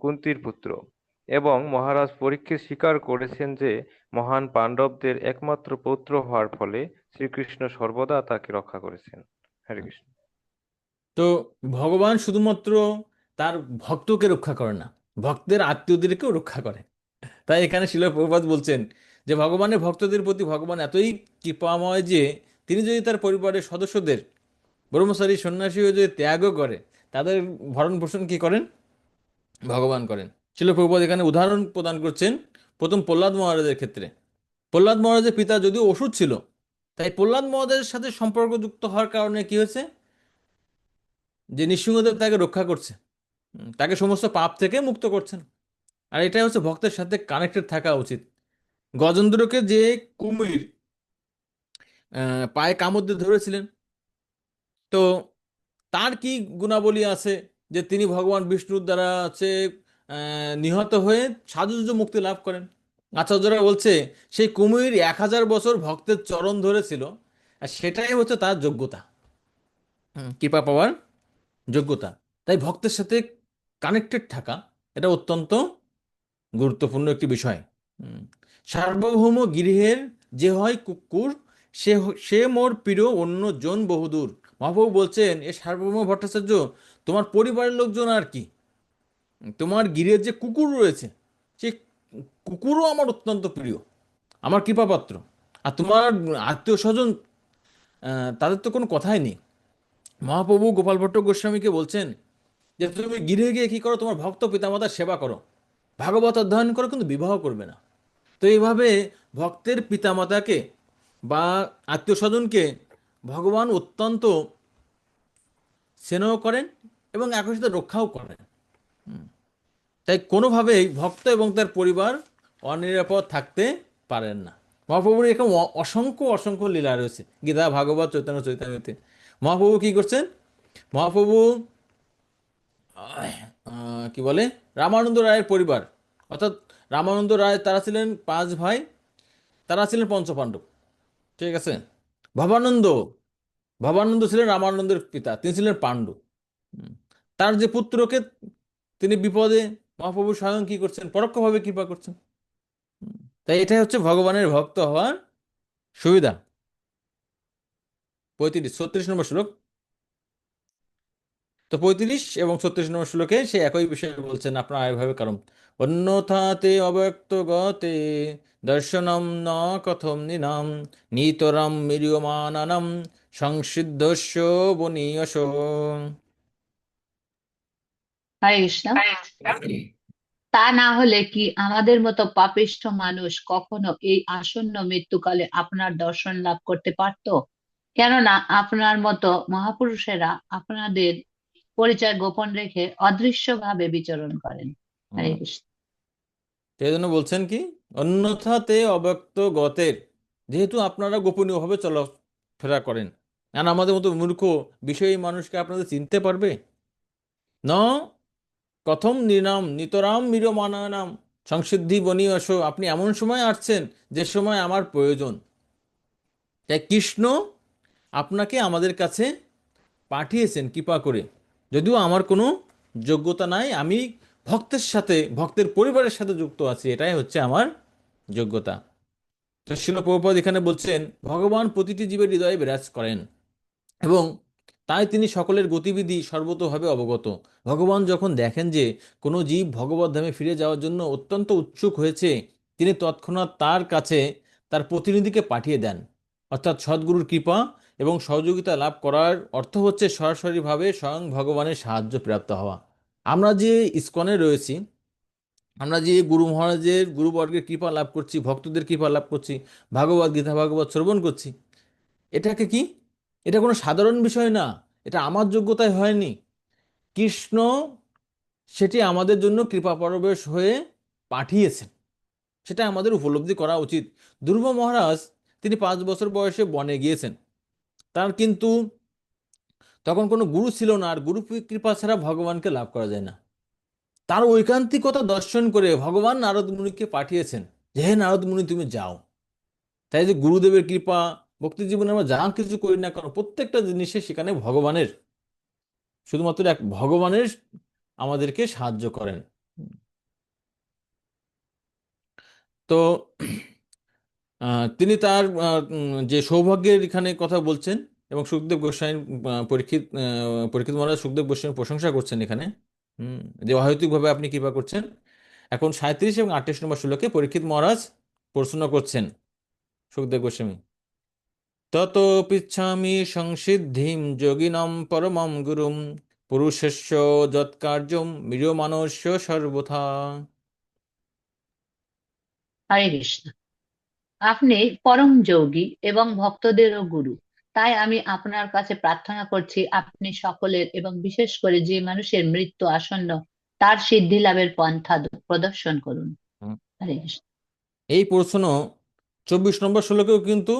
কুন্তির পুত্র, এবং মহারাজ পরীক্ষিত স্বীকার করেছেন যে মহান পাণ্ডবদের একমাত্র পুত্র হওয়ার ফলে শ্রীকৃষ্ণ সর্বদা তাকে রক্ষা করেছেন। হরে কৃষ্ণ। তো ভগবান শুধুমাত্র তার ভক্তকে রক্ষা করে না, ভক্তের আত্মীয়দেরকেও রক্ষা করে। তাই এখানে শিল প্রভুপাদ বলছেন যে ভগবানের ভক্তদের প্রতি ভগবান এতই কৃপাময় যে তিনি যদি তার পরিবারের সদস্যদের ব্রহ্মচারী সন্ন্যাসী হয়ে যদি ত্যাগও করে, তাদের ভরণ পোষণ কি করেন, ভগবান করেন। শিল প্রভুপাদ এখানে উদাহরণ প্রদান করছেন প্রথম প্রহ্লাদ মহারাজের ক্ষেত্রে। প্রহ্লাদ মহারাজের পিতা যদিও অসুর ছিল, তাই প্রহ্লাদ মহারাজের সাথে সম্পর্কযুক্ত হওয়ার কারণে কি হয়েছে, যে নৃসিংহদেব তাকে রক্ষা করছে, তাকে সমস্ত পাপ থেকে মুক্ত করছেন। আর এটাই হচ্ছে ভক্তের সাথে কানেক্টেড থাকা উচিত। গজেন্দ্রকে যে কুমির পায়ে কামড় দিয়ে ধরেছিলেন, তো তার কি গুণাবলী আছে যে তিনি ভগবান বিষ্ণুর দ্বারা হচ্ছে নিহত হয়ে সাজুজ্য মুক্তি লাভ করেন? আচার্যরা বলছে সেই কুমির 1000 বছর ভক্তের চরণ ধরেছিল, আর সেটাই হচ্ছে তার যোগ্যতা, কৃপা পাওয়ার যোগ্যতা। তাই ভক্তের সাথে কানেক্টেড থাকা এটা অত্যন্ত গুরুত্বপূর্ণ একটি বিষয়। হুম। সার্বভৌম গৃহের যে হয় কুকুর, সে মোর প্রিয় অন্য জন বহুদূর। মহাপ্রভু বলছেন, এ সার্বভৌম ভট্টাচার্য, তোমার পরিবারের লোকজন আর কি, তোমার গৃহের যে কুকুর রয়েছে, সেই কুকুরও আমার অত্যন্ত প্রিয়, আমার কৃপাপাত্র। আর তোমার আত্মীয় স্বজন, তাদের তো কোনো কথাই নেই। মহাপ্রভু গোপাল ভট্ট গোস্বামীকে বলছেন যে তুমি গৃহে গিয়ে কি করো, তোমার ভক্ত পিতামাতার সেবা করো, ভাগবত অধ্যয়ন করো, কিন্তু বিবাহ করবে না। তো এইভাবে ভক্তের পিতামাতাকে বা আত্মীয় স্বজনকে ভগবান অত্যন্ত স্নেহ করেন এবং একই সাথে রক্ষাও করেন। তাই কোনোভাবেই ভক্ত এবং তার পরিবার অনিরাপদ থাকতে পারেন না। মহাপ্রভুর এরকম অসংখ্য অসংখ্য লীলা রয়েছে গীতা, ভাগবত, চৈতন্য চৈতামৃতে। মহাপ্রভু কি করছেন, মহাপ্রভু কি বলে, রামানন্দ রায়ের পরিবার, অর্থাৎ রামানন্দ রায় তারা ছিলেন 5 ভাই, তারা ছিলেন পঞ্চপাণ্ডব, ঠিক আছে। ভবানন্দ, ভবানন্দ ছিলেন রামানন্দের পিতা, তিনি ছিলেন পাণ্ডু। হুম। তার যে পুত্রকে তিনি বিপদে, মহাপ্রভু স্বয়ং কি করছেন, পরোক্ষভাবে কৃপা করছেন। হুম। তাই এটাই হচ্ছে ভগবানের ভক্ত হওয়ার সুবিধা। 36 নম্বর শ্লোক। তো 35 এবং 36 নম্বর শ্লোকে সে একই বিষয় বলছেন, আপনার এভাবে কারণ অন্যথাতে অব্যক্ত গতে দর্শনম ন কথম নিনাম নিতরাম মিরিয়মানানাম সংসিদ্ধস্য বনীয়স। হরে কৃষ্ণ। তা না হলে কি আমাদের মতো পাপিষ্ঠ মানুষ কখনো এই আসন্ন মৃত্যুকালে আপনার দর্শন লাভ করতে পারত? কেননা আপনার মতো মহাপুরুষেরা আপনাদের পরিচয় গোপন রেখে অদৃশ্য ভাবে বিচরণ করেন। হরে কৃষ্ণ। সেই জন্য বলছেন কি, অন্যথাতে অব্যক্ত গতের, যেহেতু আপনারা গোপনীয়ভাবে চলাফেরা করেন, আর আমাদের মতো মূর্খ বিষয়ী মানুষকে আপনাদের চিনতে পারবে? ন কথম নিনাম নিতরাম মিরমানানাম সংসিদ্ধি বনীয়স, আপনি এমন সময় আসছেন যে সময় আমার প্রয়োজন। তাই কৃষ্ণ আপনাকে আমাদের কাছে পাঠিয়েছেন কৃপা করে, যদিও আমার কোনো যোগ্যতা নাই, আমি ভক্তের সাথে ভক্তের পরিবারের সাথে যুক্ত আছি, এটাই হচ্ছে আমার যোগ্যতা। তো শিল প্রভুপাদ এখানে বলছেন, ভগবান প্রতিটি জীবের হৃদয়ে বিরাজ করেন এবং তাই তিনি সকলের গতিবিধি সর্বতোভাবে অবগত। ভগবান যখন দেখেন যে কোনো জীব ভগবত ধামে ফিরে যাওয়ার জন্য অত্যন্ত উৎসুক হয়েছে, তিনি তৎক্ষণাৎ তার কাছে তার প্রতিনিধিকে পাঠিয়ে দেন। অর্থাৎ সদ্গুরুর কৃপা এবং সহযোগিতা লাভ করার অর্থ হচ্ছে সরাসরিভাবে স্বয়ং ভগবানের সাহায্য প্রাপ্ত হওয়া। আমরা যে ইসকনে রয়েছি, আমরা যে গুরু মহারাজের গুরুবর্গের কৃপা লাভ করছি, ভক্তদের কৃপা লাভ করছি, ভাগবত গীতা ভাগবত শ্রবণ করছি, এটাকে কি, এটা কোনো সাধারণ বিষয় না, এটা আমার যোগ্যতায় হয়নি। কৃষ্ণ সেটি আমাদের জন্য কৃপা পরবেশ হয়ে পাঠিয়েছেন, সেটা আমাদের উপলব্ধি করা উচিত। ধ্রুব মহারাজ তিনি 5 বছর বয়সে বনে গিয়েছেন, তার কিন্তু তখন কোনো গুরু ছিল না, আর গুরু কৃপা ছাড়া ভগবানকে লাভ করা যায় না। তার ঐকান্তিকতা দর্শন করে ভগবান নারদ মুনিকে পাঠিয়েছেন যে, হে নারদ মুনি তুমি যাও। তাই যে গুরুদেবের কৃপা, ভক্তি জীবনে আমরা যা কিছু করি না কেন, প্রত্যেকটা জিনিসে সেখানে ভগবানের, শুধুমাত্র এক ভগবানের আমাদেরকে সাহায্য করেন। তো তিনি তার যে সৌভাগ্যের এখানে কথা বলছেন, এবং সুখদেব গোস্বামী, পরীক্ষিত মহারাজ সুখদেব গোস্বামীর প্রশংসা করছেন এখানে, যে অহেতুকভাবে আপনি কৃপা করছেন। এখন 37 এবং 38 নম্বর শ্লোকে পরীক্ষিত মহারাজ প্রশ্ন করছেন সুখদেব গোস্বামী, তত পিচ্ছামি সংসিদ্ধিম যোগিনম পরমম গুরুম পুরুষস্য যৎকার্যম মিরিয়মানস্য সর্বথা। হরে কৃষ্ণ। আপনি পরম যোগী এবং ভক্তদেরও গুরু। তাই আমি আপনার কাছে প্রার্থনা করছি, আপনি সকলের এবং বিশেষ করে যে মানুষের মৃত্যু আসন্ন তার সিদ্ধি লাভের পন্থা প্রদর্শন করুন। হুম। হরে কৃষ্ণ। এই প্রশ্ন 24 নম্বর শ্লোকেও কিন্তু,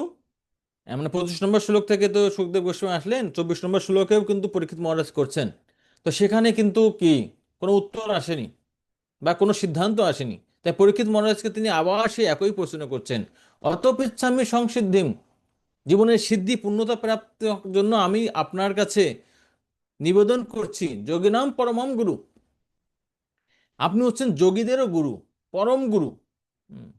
মানে 25 নম্বর শ্লোক থেকে তো সুখদেব গোস্বামী আসলেন, 24 নম্বর শ্লোকেও কিন্তু পরীক্ষিত মহারাজ করছেন। তো সেখানে কিন্তু কি কোনো উত্তর আসেনি বা কোনো সিদ্ধান্ত আসেনি। তাই পরীক্ষিত মহারাজকে তিনি আবার সেই একই প্রশ্ন করছেন, অতপৃচ্ছামি সংসিদ্ধিম, জীবনের সিদ্ধি পূর্ণতা প্রাপ্তির জন্য আমি আপনার কাছে নিবেদন করছি যোগিনাম পরমম গুরু। আপনি হচ্ছেন যোগীদেরও গুরু, পরম গুরু। হুম।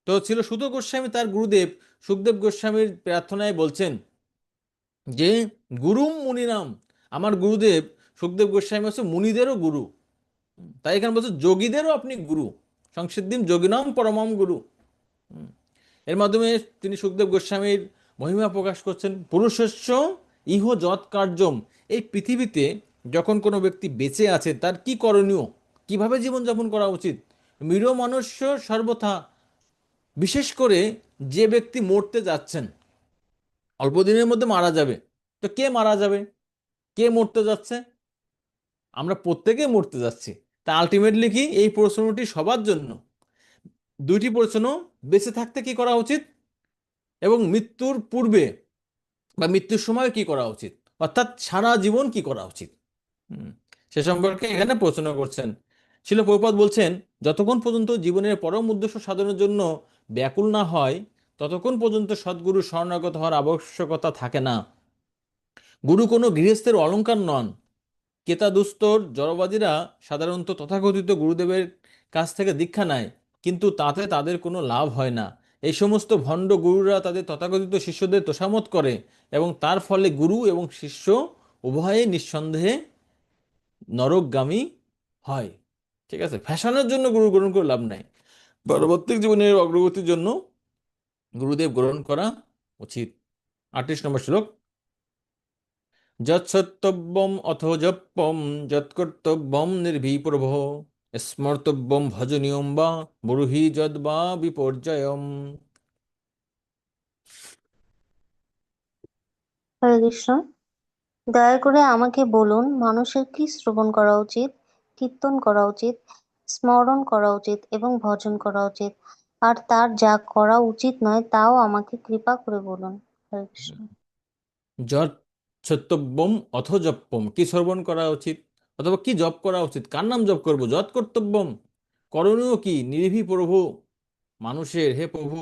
তো ছিল সুত গোস্বামী তার গুরুদেব সুখদেব গোস্বামীর প্রার্থনায় বলছেন যে গুরুম মুনিনাম, আমার গুরুদেব সুখদেব গোস্বামী হচ্ছে মুনিদেরও গুরু। তাই এখানে বলছে যোগীদেরও আপনি গুরু, সংসিদ্ধিম যোগিনাম পরমম গুরু। হুম। এর মাধ্যমে তিনি সুখদেব গোস্বামীর মহিমা প্রকাশ করছেন। পুরুষস্য ইহ যৎ কার্যম, এই পৃথিবীতে যখন কোনো ব্যক্তি বেঁচে আছে তার কি করণীয়, কিভাবে জীবনযাপন করা উচিত। মৃঢ় মনুষ্য সর্বথা, বিশেষ করে যে ব্যক্তি মরতে যাচ্ছেন, অল্প দিনের মধ্যে মারা যাবে। তো কে মারা যাবে, কে মরতে যাচ্ছে? আমরা প্রত্যেকে মরতে যাচ্ছি। তা আলটিমেটলি কি এই প্রশ্নটি সবার জন্য। দুইটি প্রশ্ন, বেঁচে থাকতে কি করা উচিত এবং মৃত্যুর পূর্বে বা মৃত্যুর সময় কি করা উচিত, অর্থাৎ সারা জীবন কি করা উচিত। হুম, সে সম্পর্কে এখানে প্রশ্ন করছেন। শিল প্রভুপাদ বলছেন, যতক্ষণ পর্যন্ত জীবনের পরম উদ্দেশ্য সাধনের জন্য ব্যাকুল না হয় ততক্ষণ পর্যন্ত সদ্গুরু শরণাগত হওয়ার আবশ্যকতা থাকে না। গুরু কোনো গৃহস্থের অলংকার নন। কেতাদুস্তর জড়বাদীরা সাধারণত তথাকথিত গুরুদেবের কাছ থেকে দীক্ষা নেয়, কিন্তু তাতে তাদের কোনো লাভ হয় না। এই সমস্ত ভণ্ড গুরুরা তাদের তথাকথিত শিষ্যদের তোষামত করে এবং তার ফলে গুরু এবং শিষ্য উভয়ে নিঃসন্দেহে নরকগামী হয়। ঠিক আছে, ফ্যাশনের জন্য গুরু গ্রহণ করে লাভ নাই, পরবর্তী জীবনের অগ্রগতির জন্য গুরুদেব গ্রহণ করা উচিত। 38 নম্বর শ্লোক, যৎসত্যব্যম অথ জপ্যম যৎকর্তব্যম নির্ভীপ্রভ স্মর্তব্যম ভজনীয়ম বা ব্রূহি যদ্বা বিপর্যয়ম। হরে কৃষ্ণ। দয়া করে আমাকে বলুন, মানুষের কি শ্রবণ করা উচিত, কীর্তন করা উচিত, স্মরণ করা উচিত এবং ভজন করা উচিত, আর তার যা করা উচিত নয় তাও আমাকে কৃপা করে বলুন। হরে কৃষ্ণ। যৎ সত্যব্যম অথ জপ্যম, কি শ্রবণ করা উচিত অথবা কি জপ করা উচিত, কার নাম জপ করব। যৎ কর্তব্যম, করণীয় কি, নির্ভী প্রভু, মানুষের, হে প্রভু।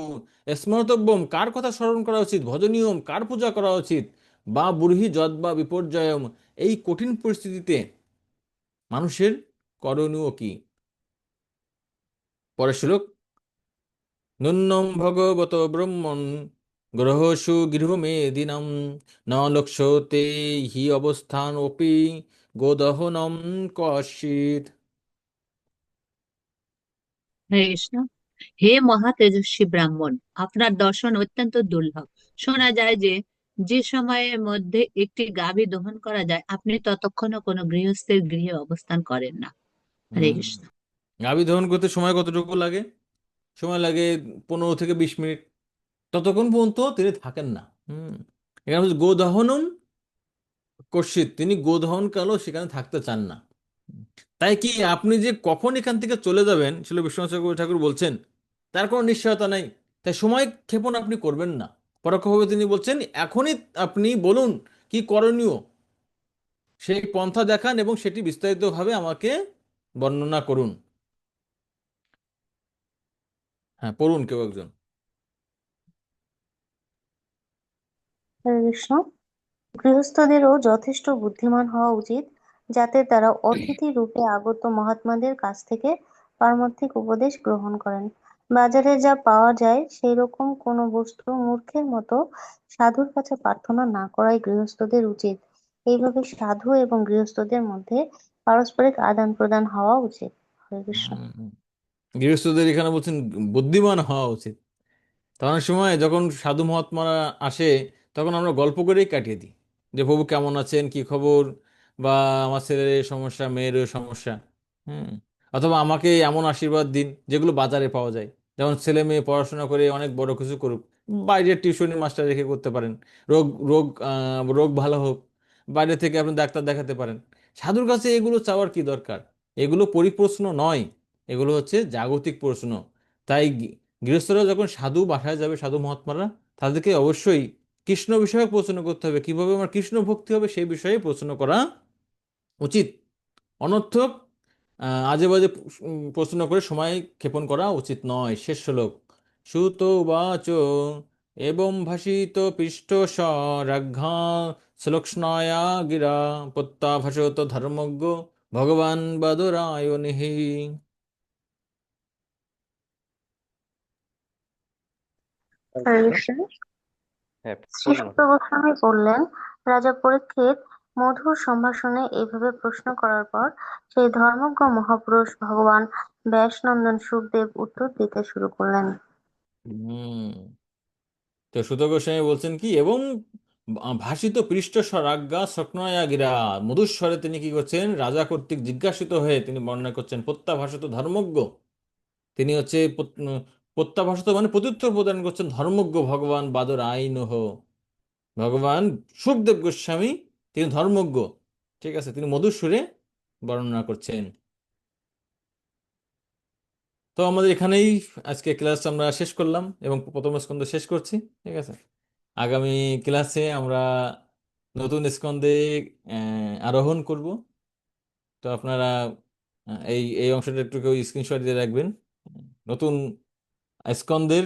স্মর্তব্যম, কার কথা স্মরণ করা উচিত। ভজনীয়ম, কার পূজা করা উচিত। বা বুড়হি যৎ বা বিপর্যয়ম, এই কঠিন পরিস্থিতিতে মানুষের করণীয় কি। পরের শ্লোক, নূন্যম ভগবত ব্রহ্মণ গ্রহসু গৃহমেদিনম ন লক্ষ্যতে হি অবস্থান অপি গোদহনম কশ্চিৎ। হরে কৃষ্ণ। হে মহা তেজস্বী ব্রাহ্মণ, আপনার দর্শন অত্যন্ত দুর্লভ। শোনা যায় যে যে সময়ের মধ্যে একটি গাভী দহন করা যায়, আপনি ততক্ষণও কোনো গৃহস্থের গৃহে অবস্থান করেন না। হরে হুম। কৃষ্ণ। গাভী দহন করতে সময় কতটুকু লাগে? সময় লাগে 15 থেকে 20 মিনিট। ততক্ষণ পর্যন্ত তিনি থাকেন না। এখানে হচ্ছে গোদহনম কর্ষিত, তিনি গোদহন কালও সেখানে থাকতে চান না। তাই কি আপনি যে কখন এখান থেকে চলে যাবেন ছিল বিশ্বনাথ চক্রবর্তী ঠাকুর বলছেন, তার কোনো নিশ্চয়তা নাই। তাই সময় ক্ষেপণ আপনি করবেন না। পরোক্ষভাবে তিনি বলছেন, এখনই আপনি বলুন কি করণীয়, সেই পন্থা দেখান এবং সেটি বিস্তারিতভাবে আমাকে বর্ণনা করুন। হ্যাঁ, পড়ুন কেউ একজন। হরে কৃষ্ণ। গৃহস্থদেরও যথেষ্ট বুদ্ধিমান হওয়া উচিত, যাতে তারা অতিথি রূপে আগত মহাত্মাদের কাছ থেকে পারমার্থিক উপদেশ গ্রহণ করেন। বাজারে যা পাওয়া যায় সেই রকম কোনো বস্তু মূর্খের মতো সাধুর কাছে প্রার্থনা না করাই গৃহস্থদের উচিত। এইভাবে সাধু এবং গৃহস্থদের মধ্যে পারস্পরিক আদান প্রদান হওয়া উচিত। হরে কৃষ্ণ। হুম, গৃহস্থদের এখানে বলছেন বুদ্ধিমান হওয়া উচিত। তো অনেক সময় যখন সাধু মহাত্মারা আসে তখন আমরা গল্প করেই কাটিয়ে দিই যে প্রভু কেমন আছেন, কি খবর, বা আমার ছেলের এই সমস্যা, মেয়ের এই সমস্যা। হুম। অথবা আমাকে এমন আশীর্বাদ দিন যেগুলো বাজারে পাওয়া যায়। যেমন ছেলে মেয়ে পড়াশোনা করে অনেক বড় কিছু করুক, বাইরের টিউশনি মাস্টার রেখে করতে পারেন। রোগ রোগ রোগ ভালো হোক, বাইরে থেকে আপনি ডাক্তার দেখাতে পারেন। সাধুর কাছে এগুলো চাওয়ার কি দরকার? এগুলো পরিপ্রশ্ন নয়, এগুলো হচ্ছে জাগতিক প্রশ্ন। তাই গৃহস্থরা যখন সাধু বাসায় যাবে, সাধু মহাত্মারা, তাদেরকে অবশ্যই কৃষ্ণ বিষয়ে প্রশ্ন করতে হবে, কিভাবে আমার কৃষ্ণ ভক্তি হবে সেই বিষয়ে প্রশ্ন করা উচিত। অনর্থক আজে বাজে প্রশ্ন করে সময় ক্ষেপণ করা উচিত নয়। শেষ শ্লোক। সুত উবাচ এবং ভাষিত পৃষ্ঠ রাজ্ঞা শ্লোক্ষ্ণয়া গিরা প্রত্যাভাষত ধর্মজ্ঞ ভগবান বাদরায়ণিহি। হরে হরে কৃষ্ণ। কৃষ্ণ। হ্যাঁ, শ্রী বলুন শুক আপনি। গোস্বামী বললেন, রাজা পরীক্ষিত মধুর সম্ভাষণে এইভাবে প্রশ্ন করার পর সেই ধর্মজ্ঞ মহাপুরুষ ভগবান ব্যাসনন্দন সুখদেব উত্তর দিতে শুরু করলেন। হুম। তো সুত গোস্বামী বলছেন কি, এবং ভাষিত পৃষ্ঠ স্বরাজ্ঞা স্বপ্নয়া গিরা, মধুস্বরে তিনি কি করছেন, রাজা কর্তৃক জিজ্ঞাসিত হয়ে তিনি বর্ণনা করছেন প্রত্যাভাষিত ধর্মজ্ঞ। তিনি হচ্ছে প্রত্যাভাষিত মানে প্রত্যুত্তর প্রদান করছেন ধর্মজ্ঞ ভগবান বাদর আইনহ, ভগবান সুখদেব গোস্বামী, তিনি ধর্মজ্ঞ। ঠিক আছে, তিনি মধুর সুরে বর্ণনা করছেন। তো আমাদের এখানেই আজকে ক্লাস আমরা শেষ করলাম এবং প্রথম স্কন্ধ শেষ করছি। ঠিক আছে, আগামী ক্লাসে আমরা নতুন স্কন্ধে আরোহণ করব। তো আপনারা এই এই অংশটা একটু কেউ স্ক্রিনশট দিয়ে রাখবেন। নতুন স্কন্ধের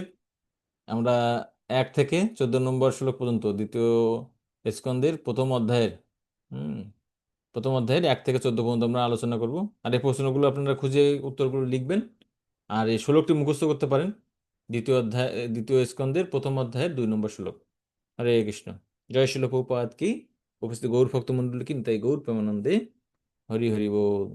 আমরা 1 থেকে 14 নম্বর শ্লোক পর্যন্ত দ্বিতীয় স্কন্ধের প্রথম অধ্যায়ের, হুম, প্রথম অধ্যায়ের 1 থেকে 14 পর্যন্ত আমরা আলোচনা করব। আর এই প্রশ্নগুলো আপনারা খুঁজে উত্তরগুলো লিখবেন, আর এই শ্লোকটি মুখস্থ করতে পারেন। দ্বিতীয় স্কন্ধের প্রথম অধ্যায়ের 2 নম্বর শ্লোক। হরে কৃষ্ণ। জয় শিল প্রভুপাদ কি, উপস্থিত গৌর ভক্ত মন্ডলী কি, তাই গৌর প্রেমানন্দে হরি হরি বল।